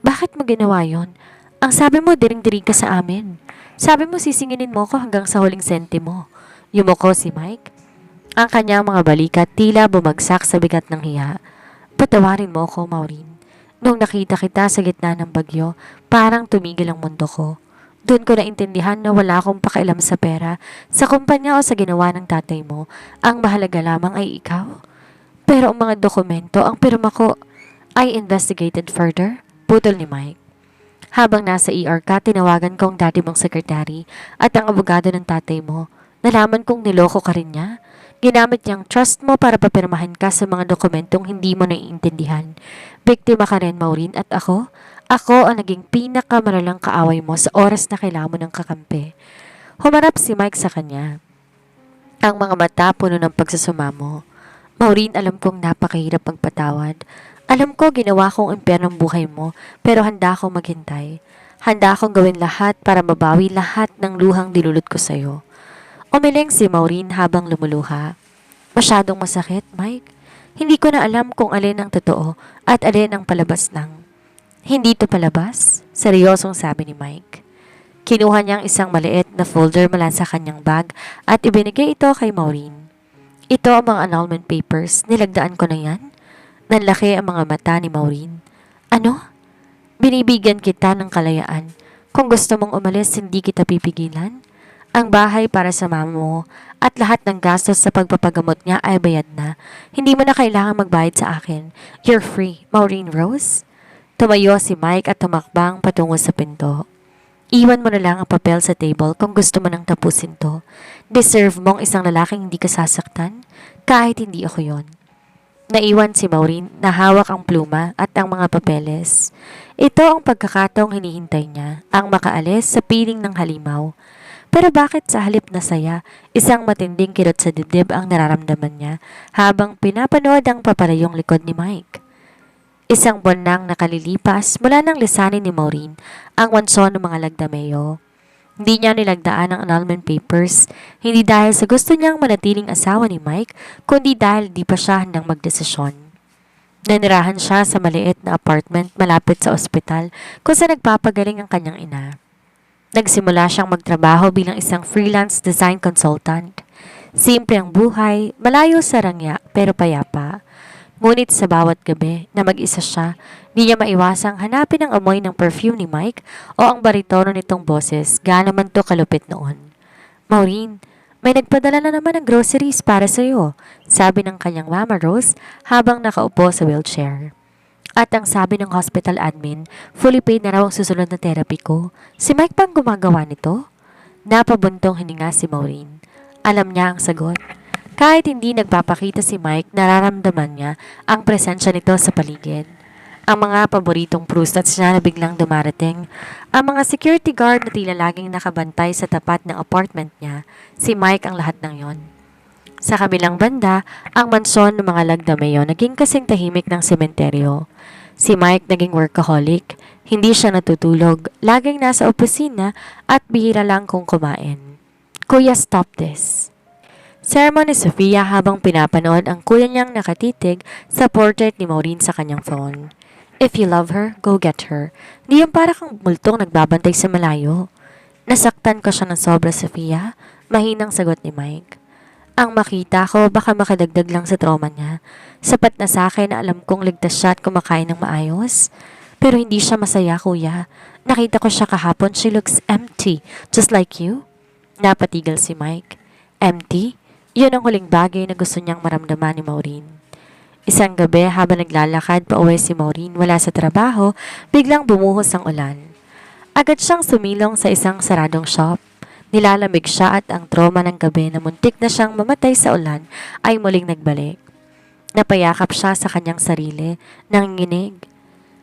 Bakit mo ginawa yon? Ang sabi mo diring-diring ka sa amin. Sabi mo sisinginin mo ko hanggang sa huling sentimo. Yumuko si Mike. Ang kanyang mga balikat tila bumagsak sa bigat ng hiya. Patawarin mo ko, Maureen. Nung nakita kita sa gitna ng bagyo, parang tumigil ang mundo ko. Doon ko naintindihan na wala akong pakialam sa pera, sa kumpanya o sa ginawa ng tatay mo. Ang mahalaga lamang ay ikaw. Pero ang mga dokumento, ang pirma ko, I investigated further. Putol ni Mike. Habang nasa ER ka, tinawagan ko ang dati mong sekretary at ang abogado ng tatay mo. Nalaman kong niloko ka rin niya. Ginamit niyang trust mo para papirmahan ka sa mga dokumentong hindi mo naiintindihan. Biktima ka rin, Maureen, at ako? Ako ang naging pinakamalalang kaaway mo sa oras na kailangan mo ng kakampi. Humarap si Mike sa kanya. Ang mga mata puno ng pagsasumamo. Maureen, alam kong napakahirap magpatawad. Alam ko ginawa kong impyerno ang buhay mo, pero handa akong maghintay. Handa akong gawin lahat para mabawi lahat ng luhang dilulot ko sa'yo. Umiling si Maureen habang lumuluha. Masyadong masakit, Mike. Hindi ko na alam kung alin ang totoo at alin ang palabas ng. Hindi to palabas? Seryosong sabi ni Mike. Kinuha niyang isang maliit na folder mula sa kanyang bag at ibinigay ito kay Maureen. Ito ang mga annulment papers. Nilagdaan ko na yan. Nanlaki ang mga mata ni Maureen. Ano? Binibigyan kita ng kalayaan. Kung gusto mong umalis, hindi kita pipigilan. Ang bahay para sa mama mo at lahat ng gastos sa pagpapagamot niya ay bayad na. Hindi mo na kailangan magbayad sa akin. You're free, Maureen Rose. Tumayo si Mike at tumakbang patungo sa pinto. Iwan mo na lang ang papel sa table kung gusto mo nang tapusin to. Deserve mong isang lalaking hindi ka sasaktan kahit hindi ako yon. Naiwan si Maureen na hawak ang pluma at ang mga papeles. Ito ang pagkakataong hinihintay niya, ang makaalis sa piling ng halimaw. Pero bakit sa halip na saya, isang matinding kirot sa dibdib ang nararamdaman niya habang pinapanood ang papalayong likod ni Mike. Isang buwan nang nakalilipas mula nang lisanin ni Maureen ang wanso ng mga lagdameo. Hindi niya nilagdaan ang annulment papers, hindi dahil sa gusto niyang manatiling asawa ni Mike, kundi dahil di pa siya handang magdesisyon. Nanirahan siya sa maliit na apartment malapit sa ospital kung saan nagpapagaling ang kanyang ina. Nagsimula siyang magtrabaho bilang isang freelance design consultant. Simple ang buhay, malayo sa rangya pero payapa. Ngunit sa bawat gabi na mag-isa siya, di niya maiwasang hanapin ang amoy ng perfume ni Mike o ang baritono nitong boses, gaano man to kalupit noon. Maureen, may nagpadala na naman ng groceries para sa iyo, sabi ng kanyang mama Rose habang nakaupo sa wheelchair. At ang sabi ng hospital admin, fully paid na raw ang susunod na therapy ko. Si Mike pang gumagawa nito? Napabuntong hininga si Maureen. Alam niya ang sagot. Kahit hindi nagpapakita si Mike, nararamdaman niya ang presensya nito sa paligid. Ang mga paboritong prustats niya na biglang dumarating, ang mga security guard na tila laging nakabantay sa tapat ng apartment niya, si Mike ang lahat ng yon. Sa kabilang banda, ang mansyon ng mga lagdameo naging kasing tahimik ng sementeryo. Si Mike naging workaholic. Hindi siya natutulog, laging nasa opisina at bihira lang kung kumain. Kuya, stop this. Sermon ni Sofia habang pinapanood ang kuya niyang nakatitig sa portrait ni Maureen sa kanyang phone. If you love her, go get her. Di yung para kang multong nagbabantay sa malayo. Nasaktan ko siya ng sobra, Sofia. Mahinang sagot ni Mike. Ang makita ko, baka makadagdag lang sa trauma niya. Sapat na sa akin na alam kong ligtas siya at kumakain ng maayos. Pero hindi siya masaya, kuya. Nakita ko siya kahapon, she looks empty, just like you. Napatigil si Mike. Empty? Yun ang huling bagay na gusto niyang maramdaman ni Maureen. Isang gabi habang naglalakad pa uwi si Maureen wala sa trabaho, biglang bumuhos ang ulan. Agad siyang sumilong sa isang saradong shop. Nilalamig siya at ang trauma ng gabi na muntik na siyang mamatay sa ulan ay muling nagbalik. Napayakap siya sa kanyang sarili, nanginginig.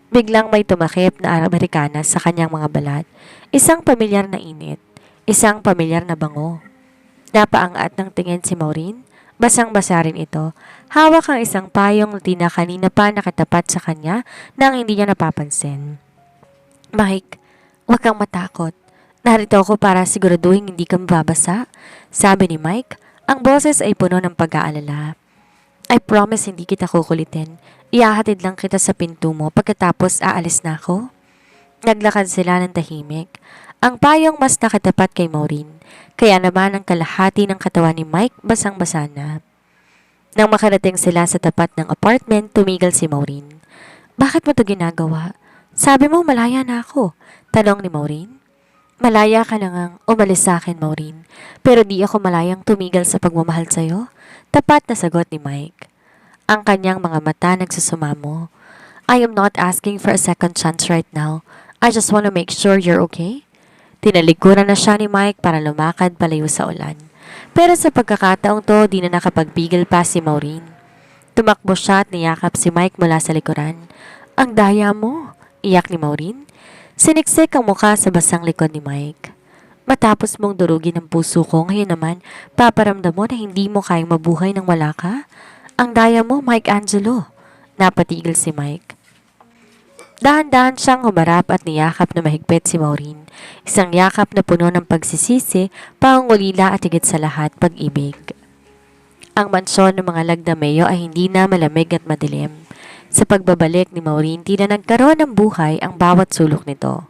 Biglang may tumakip na Amerikana sa kanyang mga balat. Isang pamilyar na init, isang pamilyar na bango. Napaangat ng tingin si Maureen. Basang-basa rin ito. Hawak ang isang payong na kanina pa nakatapat sa kanya nang hindi niya napapansin. Mike, huwag kang matakot. Narito ako para siguraduhin hindi ka mababasa. Sabi ni Mike, ang boses ay puno ng pag-aalala. I promise hindi kita kukulitin. Ihahatid lang kita sa pinto mo pagkatapos aalis na ako. Naglakad sila ng tahimik. Ang payong mas nakatapat kay Maureen, kaya naman ang kalahati ng katawan ni Mike basang-basa na. Nang makarating sila sa tapat ng apartment, tumigil si Maureen. Bakit mo to ginagawa? Sabi mo malaya na ako, tanong ni Maureen. Malaya ka na ngang umalis sa akin, Maureen, pero di ako malayang tumigil sa pagmamahal sa'yo, tapat na sagot ni Mike. Ang kanyang mga mata nagsusumamo. I am not asking for a second chance right now. I just want to make sure you're okay. Tinalikuran na siya ni Mike para lumakad palayo sa ulan. Pero sa pagkakataong to, di na nakapagpigil pa si Maureen. Tumakbo siya at niyakap si Mike mula sa likuran. Ang daya mo, iyak ni Maureen. Siniksik ang mukha sa basang likod ni Mike. Matapos mong durugin ang puso ko, ngayon naman, paparamdam mo na hindi mo kayang mabuhay nang wala ka? Ang daya mo, Mike Angelo. Napatigil si Mike. Dahan-dahan siyang humarap at niyakap na mahigpit si Maureen. Isang yakap na puno ng pagsisisi, pangungulila at higit sa lahat pag-ibig. Ang mansyon ng mga Lagdameo ay hindi na malamig at madilim. Sa pagbabalik ni Maureen, di na nagkaroon ng buhay ang bawat sulok nito.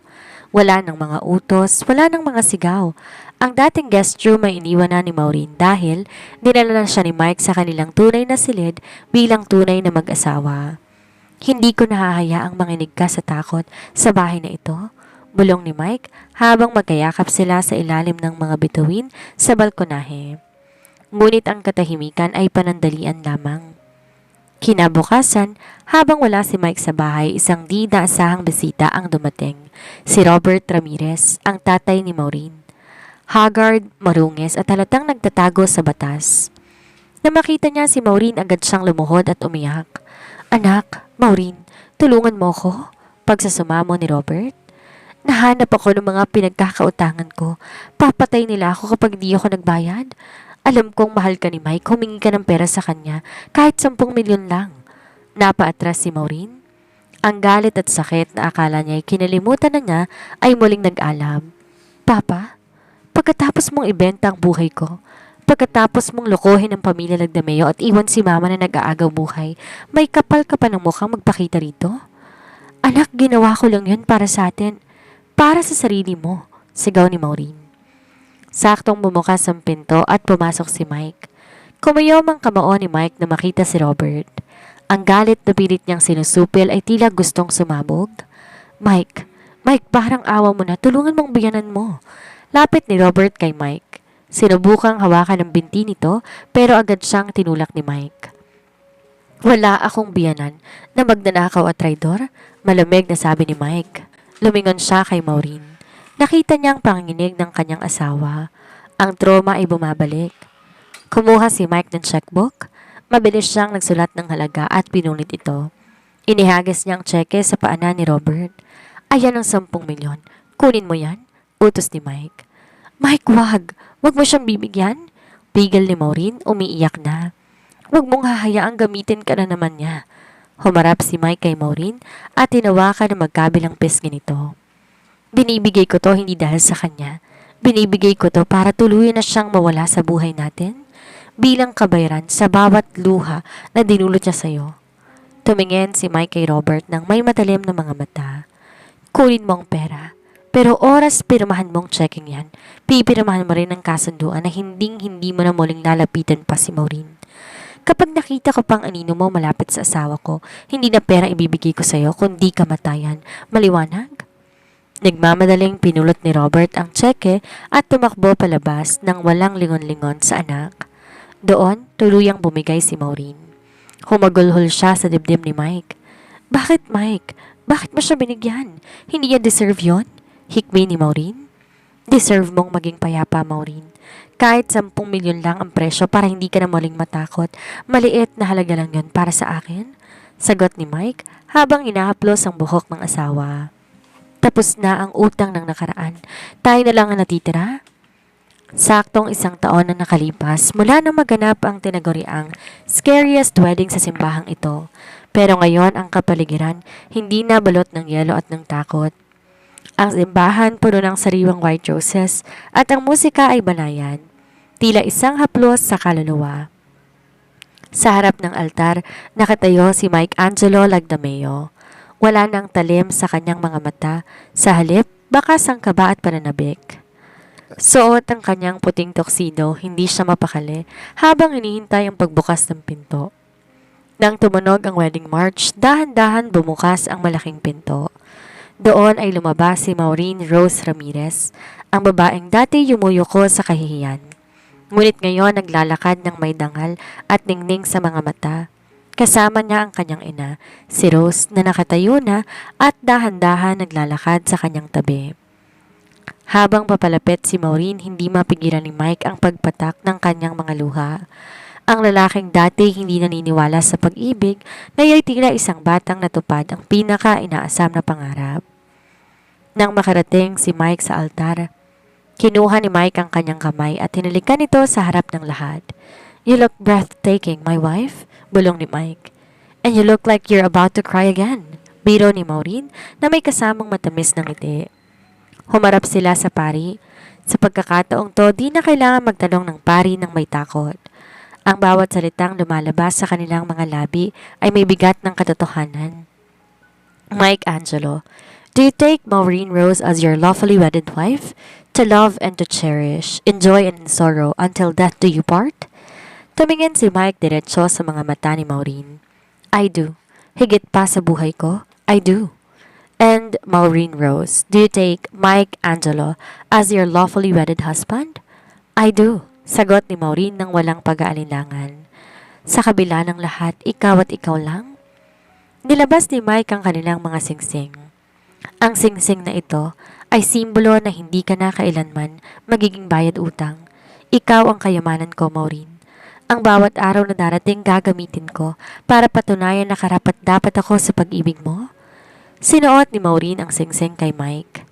Wala ng mga utos, wala ng mga sigaw. Ang dating guest room ay iniwan na ni Maureen dahil dinala na siya ni Mike sa kanilang tunay na silid bilang tunay na mag-asawa. Hindi ko nahahayaang manginig ka sa takot sa bahay na ito, bulong ni Mike habang magkayakap sila sa ilalim ng mga bituin sa balkonahe. Ngunit ang katahimikan ay panandalian lamang. Kinabukasan, habang wala si Mike sa bahay, isang di naasahang bisita ang dumating. Si Robert Ramirez, ang tatay ni Maureen. Haggard, marungis at halatang nagtatago sa batas. Nang makita niya si Maureen, agad siyang lumuhod at umiyak. Anak, Maureen, tulungan mo ko? Pagsasumamo ni Robert. Nahanap ako ng mga pinagkakautangan ko. Papatay nila ako kapag di ako nagbayad. Alam kong mahal ka ni Mike, humingi ka ng pera sa kanya, kahit 10 milyon lang. Napaatras si Maureen. Ang galit at sakit na akala niya ay kinalimutan na niya ay muling nag-alam. Papa, pagkatapos mong ibenta ang buhay ko, pagkatapos mong lokohin ang pamilya Lagdameo at iwan si mama na nag-aagaw buhay, may kapal ka pa ng mukhang magpakita rito? Anak, ginawa ko lang yun para sa atin. Para sa sarili mo, sigaw ni Maureen. Saktong bumukas ang pinto at pumasok si Mike. Kumayom ang kamao ni Mike na makita si Robert. Ang galit na pilit niyang sinusupil ay tila gustong sumabog. Mike, parang awa mo na, tulungan mong biyanan mo. Lapit ni Robert kay Mike. Sinubukang hawakan ng binti nito pero agad siyang tinulak ni Mike. Wala akong biyanan na magnanakaw at traidor, malamig na sabi ni Mike. Lumingon siya kay Maureen. Nakita niya ang panginginig ng kanyang asawa. Ang trauma ay bumabalik. Kumuha si Mike ng checkbook. Mabilis siyang nagsulat ng halaga at pinunit ito. Inihagis niya ang tseke sa paanan ni Robert. Ayan ang 10 milyon. Kunin mo yan, utos ni Mike. Mike, wag. Wag mo siyang bibigyan. Pigil ni Maureen, umiiyak na. Wag mong hahayaang gamitin ka na naman niya. Humarap si Mike kay Maureen at tinawakan na magkabilang pisngi nito. Binibigay ko to hindi dahil sa kanya. Binibigay ko to para tuluyan na siyang mawala sa buhay natin bilang kabayaran sa bawat luha na dinulot niya sa'yo. Tumingin si Mike kay Robert ng may matalim na mga mata. Kunin mo ang pera. Pero oras pirmahan mong checking yan, pipirmahan mo rin ang kasunduan na hindi mo na muling lalapitan pa si Maureen. Kapag nakita ko pang anino mo malapit sa asawa ko, hindi na pera ibibigay ko sa'yo kundi kamatayan. Maliwanag? Nagmamadaling pinulot ni Robert ang tseke at tumakbo palabas nang walang lingon-lingon sa anak. Doon, tuluyang bumigay si Maureen. Humagulhol siya sa dibdib ni Mike. Bakit, Mike? Bakit mo siya binigyan? Hindi niya deserve yon? Hikbi ni Maureen. Deserve mong maging payapa, Maureen. Kahit 10 milyon lang ang presyo para hindi ka na muling matakot, maliit na halaga lang yon para sa akin. Sagot ni Mike habang inahaplos ang buhok ng asawa. Tapos na ang utang ng nakaraan. Tayo na lang ang natitira. Saktong 1 taon na nakalipas mula nang maganap ang tinaguriang scariest wedding sa simbahang ito. Pero ngayon ang kapaligiran hindi na balot ng yelo at ng takot. Ang simbahan puno ng sariwang white roses at ang musika ay banayan. Tila isang haplos sa kaluluwa. Sa harap ng altar, nakatayo si Mike Angelo Lagdameo. Wala nang talim sa kanyang mga mata, sa halip, bakas ang kaba at pananabik. Suot ang kanyang puting tuxedo, hindi siya mapakali, habang hinihintay ang pagbukas ng pinto. Nang tumunog ang wedding march, dahan-dahan bumukas ang malaking pinto. Doon ay lumabas si Maureen Rose Ramirez, ang babaeng dati yumuyuko sa kahihiyan. Ngunit ngayon naglalakad ng may dangal at ningning sa mga mata. Kasama niya ang kanyang ina, si Rose na nakatayo na at dahan-dahan naglalakad sa kanyang tabi. Habang papalapit si Maureen, hindi mapigilan ni Mike ang pagpatak ng kanyang mga luha. Ang lalaking dati hindi naniniwala sa pag-ibig, ngaya'y tila isang batang natupad ang pinaka-inaasam na pangarap. Nang makarating si Mike sa altar, kinuha ni Mike ang kanyang kamay at hinalikan ito sa harap ng lahat. You look breathtaking, my wife, bulong ni Mike. And you look like you're about to cry again, biro ni Maureen na may kasamang matamis ng ngiti. Humarap sila sa pari. Sa pagkakataong to, di na kailangan magtanong ng pari ng may takot. Ang bawat salitang lumalabas sa kanilang mga labi ay may bigat ng katotohanan. Mike Angelo, do you take Maureen Rose as your lawfully wedded wife? To love and to cherish, enjoy and in sorrow, until death do you part? Tumingin si Mike diretso sa mga mata ni Maureen. I do. Higit pa sa buhay ko, I do. And Maureen Rose, do you take Mike Angelo as your lawfully wedded husband? I do. Sagot ni Maureen nang walang pag-aalinlangan. Sa kabila ng lahat, ikaw at ikaw lang? Nilabas ni Mike ang kanilang mga singsing. Ang singsing na ito ay simbolo na hindi ka na kailanman magiging bayad utang. Ikaw ang kayamanan ko, Maureen. Ang bawat araw na darating gagamitin ko para patunayan na karapat-dapat ako sa pag-ibig mo. Sinuot ni Maureen ang singsing kay Mike.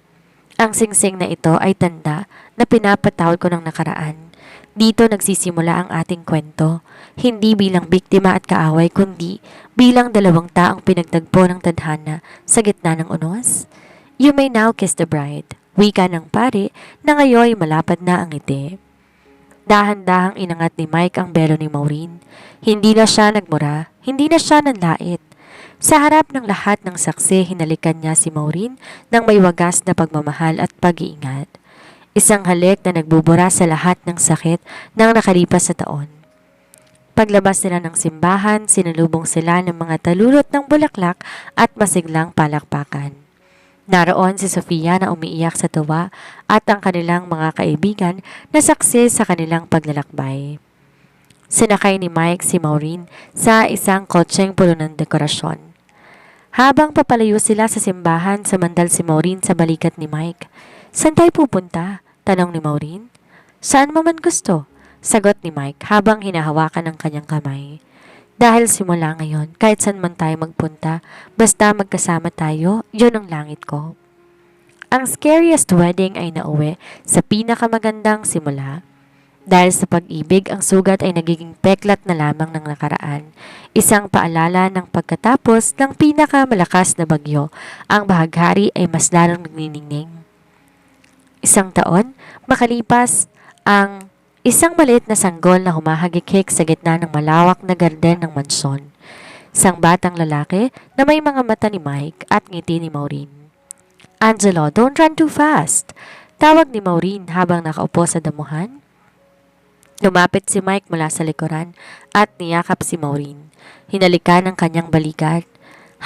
Ang singsing na ito ay tanda na pinapatawad ko ng nakaraan. Dito nagsisimula ang ating kwento, hindi bilang biktima at kaaway kundi bilang dalawang taong pinagtagpo ng tadhana sa gitna ng unos. You may now kiss the bride, wika ng pari na ngayon malapad na ang ngiti. Dahan-dahang inangat ni Mike ang belo ni Maureen. Hindi na siya nagmura, hindi na siya nanlait. Sa harap ng lahat ng saksi, hinalikan niya si Maureen ng may wagas na pagmamahal at pag-iingat. Isang halik na nagbubura sa lahat ng sakit ng nakalipas na taon. Paglabas nila ng simbahan, sinalubong sila ng mga talulot ng bulaklak at masiglang palakpakan. Naroon si Sofia na umiiyak sa tuwa at ang kanilang mga kaibigan na saksi sa kanilang paglalakbay. Sinakay ni Mike si Maureen sa isang kotseng puno ng dekorasyon. Habang papalayo sila sa simbahan, samandal si Maureen sa balikat ni Mike. Saan tayo pupunta? Tanong ni Maureen. Saan mo man gusto? Sagot ni Mike habang hinahawakan ang kanyang kamay. Dahil simula ngayon, kahit saan man tayo magpunta, basta magkasama tayo, yun ang langit ko. Ang scariest wedding ay nauwi sa pinakamagandang simula. Dahil sa pag-ibig, ang sugat ay nagiging peklat na lamang ng nakaraan. Isang paalala ng pagkatapos ng pinakamalakas na bagyo, ang bahaghari ay mas lalong nagniningning. Isang taon, makalipas, ang isang maliit na sanggol na humahagikik sa gitna ng malawak na garden ng mansyon. Isang batang lalaki na may mga mata ni Mike at ngiti ni Maureen. Angelo, don't run too fast! Tawag ni Maureen habang nakaupo sa damuhan. Lumapit si Mike mula sa likuran at niyakap si Maureen. Hinalikan ang kanyang balikat.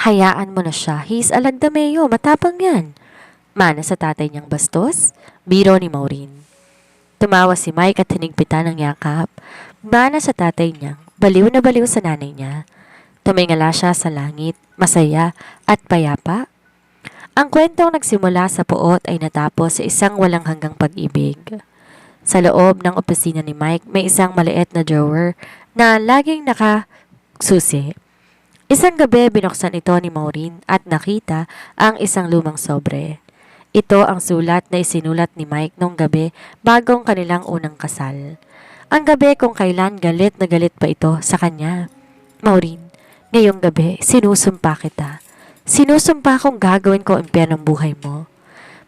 Hayaan mo na siya. He's a Lagdameo. Matapang yan. Mana sa tatay niyang bastos? Biro ni Maureen. Tumawa si Mike at hinigpitan ng yakap. Mana sa tatay niyang. Baliw na baliw sa nanay niya. Tumingala siya sa langit, masaya at payapa. Ang kwentong nagsimula sa puot ay natapos sa isang walang hanggang pag-ibig. Sa loob ng opisina ni Mike, may isang maliit na drawer na laging nakasusi. Isang gabi, binuksan ito ni Maureen at nakita ang isang lumang sobre. Ito ang sulat na isinulat ni Mike nung gabi bagong kanilang unang kasal. Ang gabi kung kailan galit na galit pa ito sa kanya. Maureen, ngayong gabi, sinusumpa kita. Sinusumpa kong gagawin ko ang impyernong buhay mo.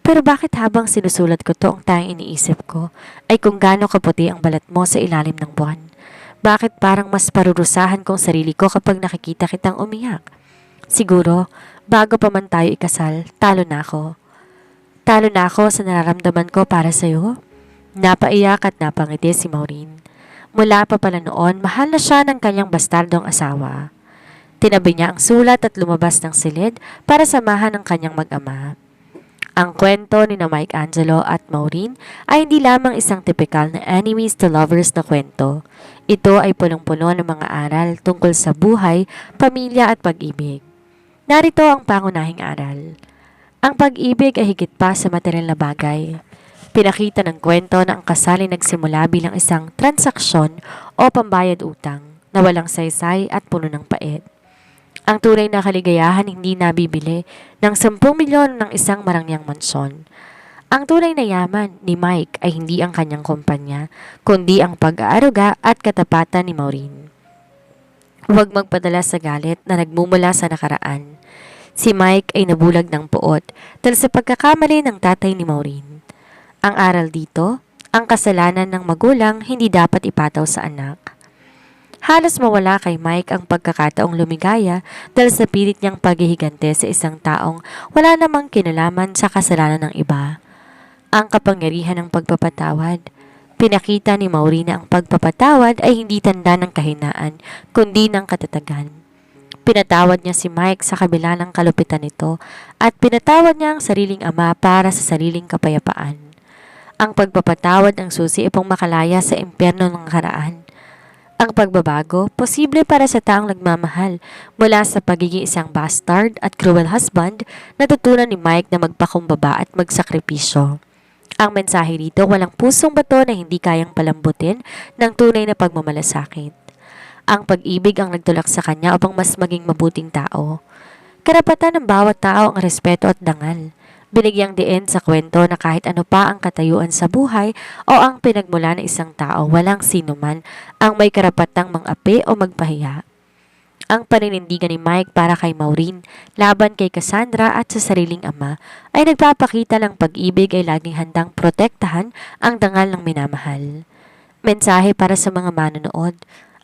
Pero bakit habang sinusulat ko to, ang tanging iniisip ko ay kung gaano kaputi ang balat mo sa ilalim ng buwan? Bakit parang mas parurusahan kong sarili ko kapag nakikita kitang umiyak? Siguro, bago pa man tayo ikasal, talo na ako. Talo na ako sa nararamdaman ko para sa'yo. Napaiyak at napangiti si Maureen. Mula pa pala noon, mahal na siya ng kanyang bastardong asawa. Tinabi niya ang sulat at lumabas ng silid para samahan ng kanyang mag-ama. Ang kwento ni na Mike Angelo at Maureen ay hindi lamang isang tipikal na enemies to lovers na kwento. Ito ay punong-puno ng mga aral tungkol sa buhay, pamilya at pag-ibig. Narito ang pangunahing aral. Ang pag-ibig ay higit pa sa material na bagay. Pinakita ng kwento na ang kasal ay nagsimula bilang isang transaksyon o pambayad utang na walang saysay at puno ng pait. Ang tunay na kaligayahan hindi nabibili ng 10 milyon ng isang marangyang mansyon. Ang tunay na yaman ni Mike ay hindi ang kanyang kumpanya, kundi ang pag-aaruga at katapatan ni Maureen. Huwag magpadala sa galit na nagmumula sa nakaraan. Si Mike ay nabulag ng puot dahil sa pagkakamali ng tatay ni Maureen. Ang aral dito, ang kasalanan ng magulang hindi dapat ipataw sa anak. Halos mawala kay Mike ang pagkakataong lumigaya dahil sa pilit niyang paghihigante sa isang taong wala namang kinalaman sa kasalanan ng iba. Ang kapangyarihan ng pagpapatawad. Pinakita ni Maureen na ang pagpapatawad ay hindi tanda ng kahinaan, kundi ng katatagan. Pinatawad niya si Mike sa kabila ng kalupitan nito at pinatawad niya ang sariling ama para sa sariling kapayapaan. Ang pagpapatawad ang susi upang makalaya sa impyerno ng nakaraan. Ang pagbabago, posible para sa taong nagmamahal mula sa pagiging isang bastard at cruel husband, natutunan ni Mike na magpakumbaba at magsakripisyo. Ang mensahe dito, walang pusong bato na hindi kayang palambutin ng tunay na pagmamalasakit. Ang pag-ibig ang nagtulak sa kanya upang mas maging mabuting tao. Karapatan ng bawat tao ang respeto at dangal. Binigyang diin sa kwento na kahit ano pa ang katayuan sa buhay o ang pinagmula ng isang tao, walang sino man ang may karapatang mang-api o magpahiya. Ang paninindigan ni Mike para kay Maureen, laban kay Cassandra at sa sariling ama ay nagpapakita ng pag-ibig ay laging handang protektahan ang dangal ng minamahal. Mensahe para sa mga manonood.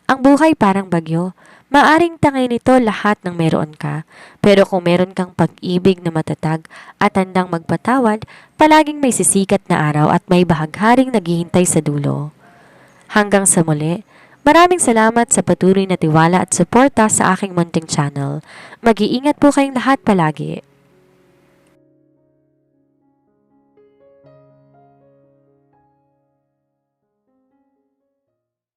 Ang buhay parang bagyo. Maaring tangay nito lahat ng meron ka. Pero kung meron kang pag-ibig na matatag at handang magpatawad, palaging may sisikat na araw at may bahagharing naghihintay sa dulo. Hanggang sa muli, maraming salamat sa patuloy na tiwala at suporta sa aking munting channel. Mag-iingat po kayong lahat palagi.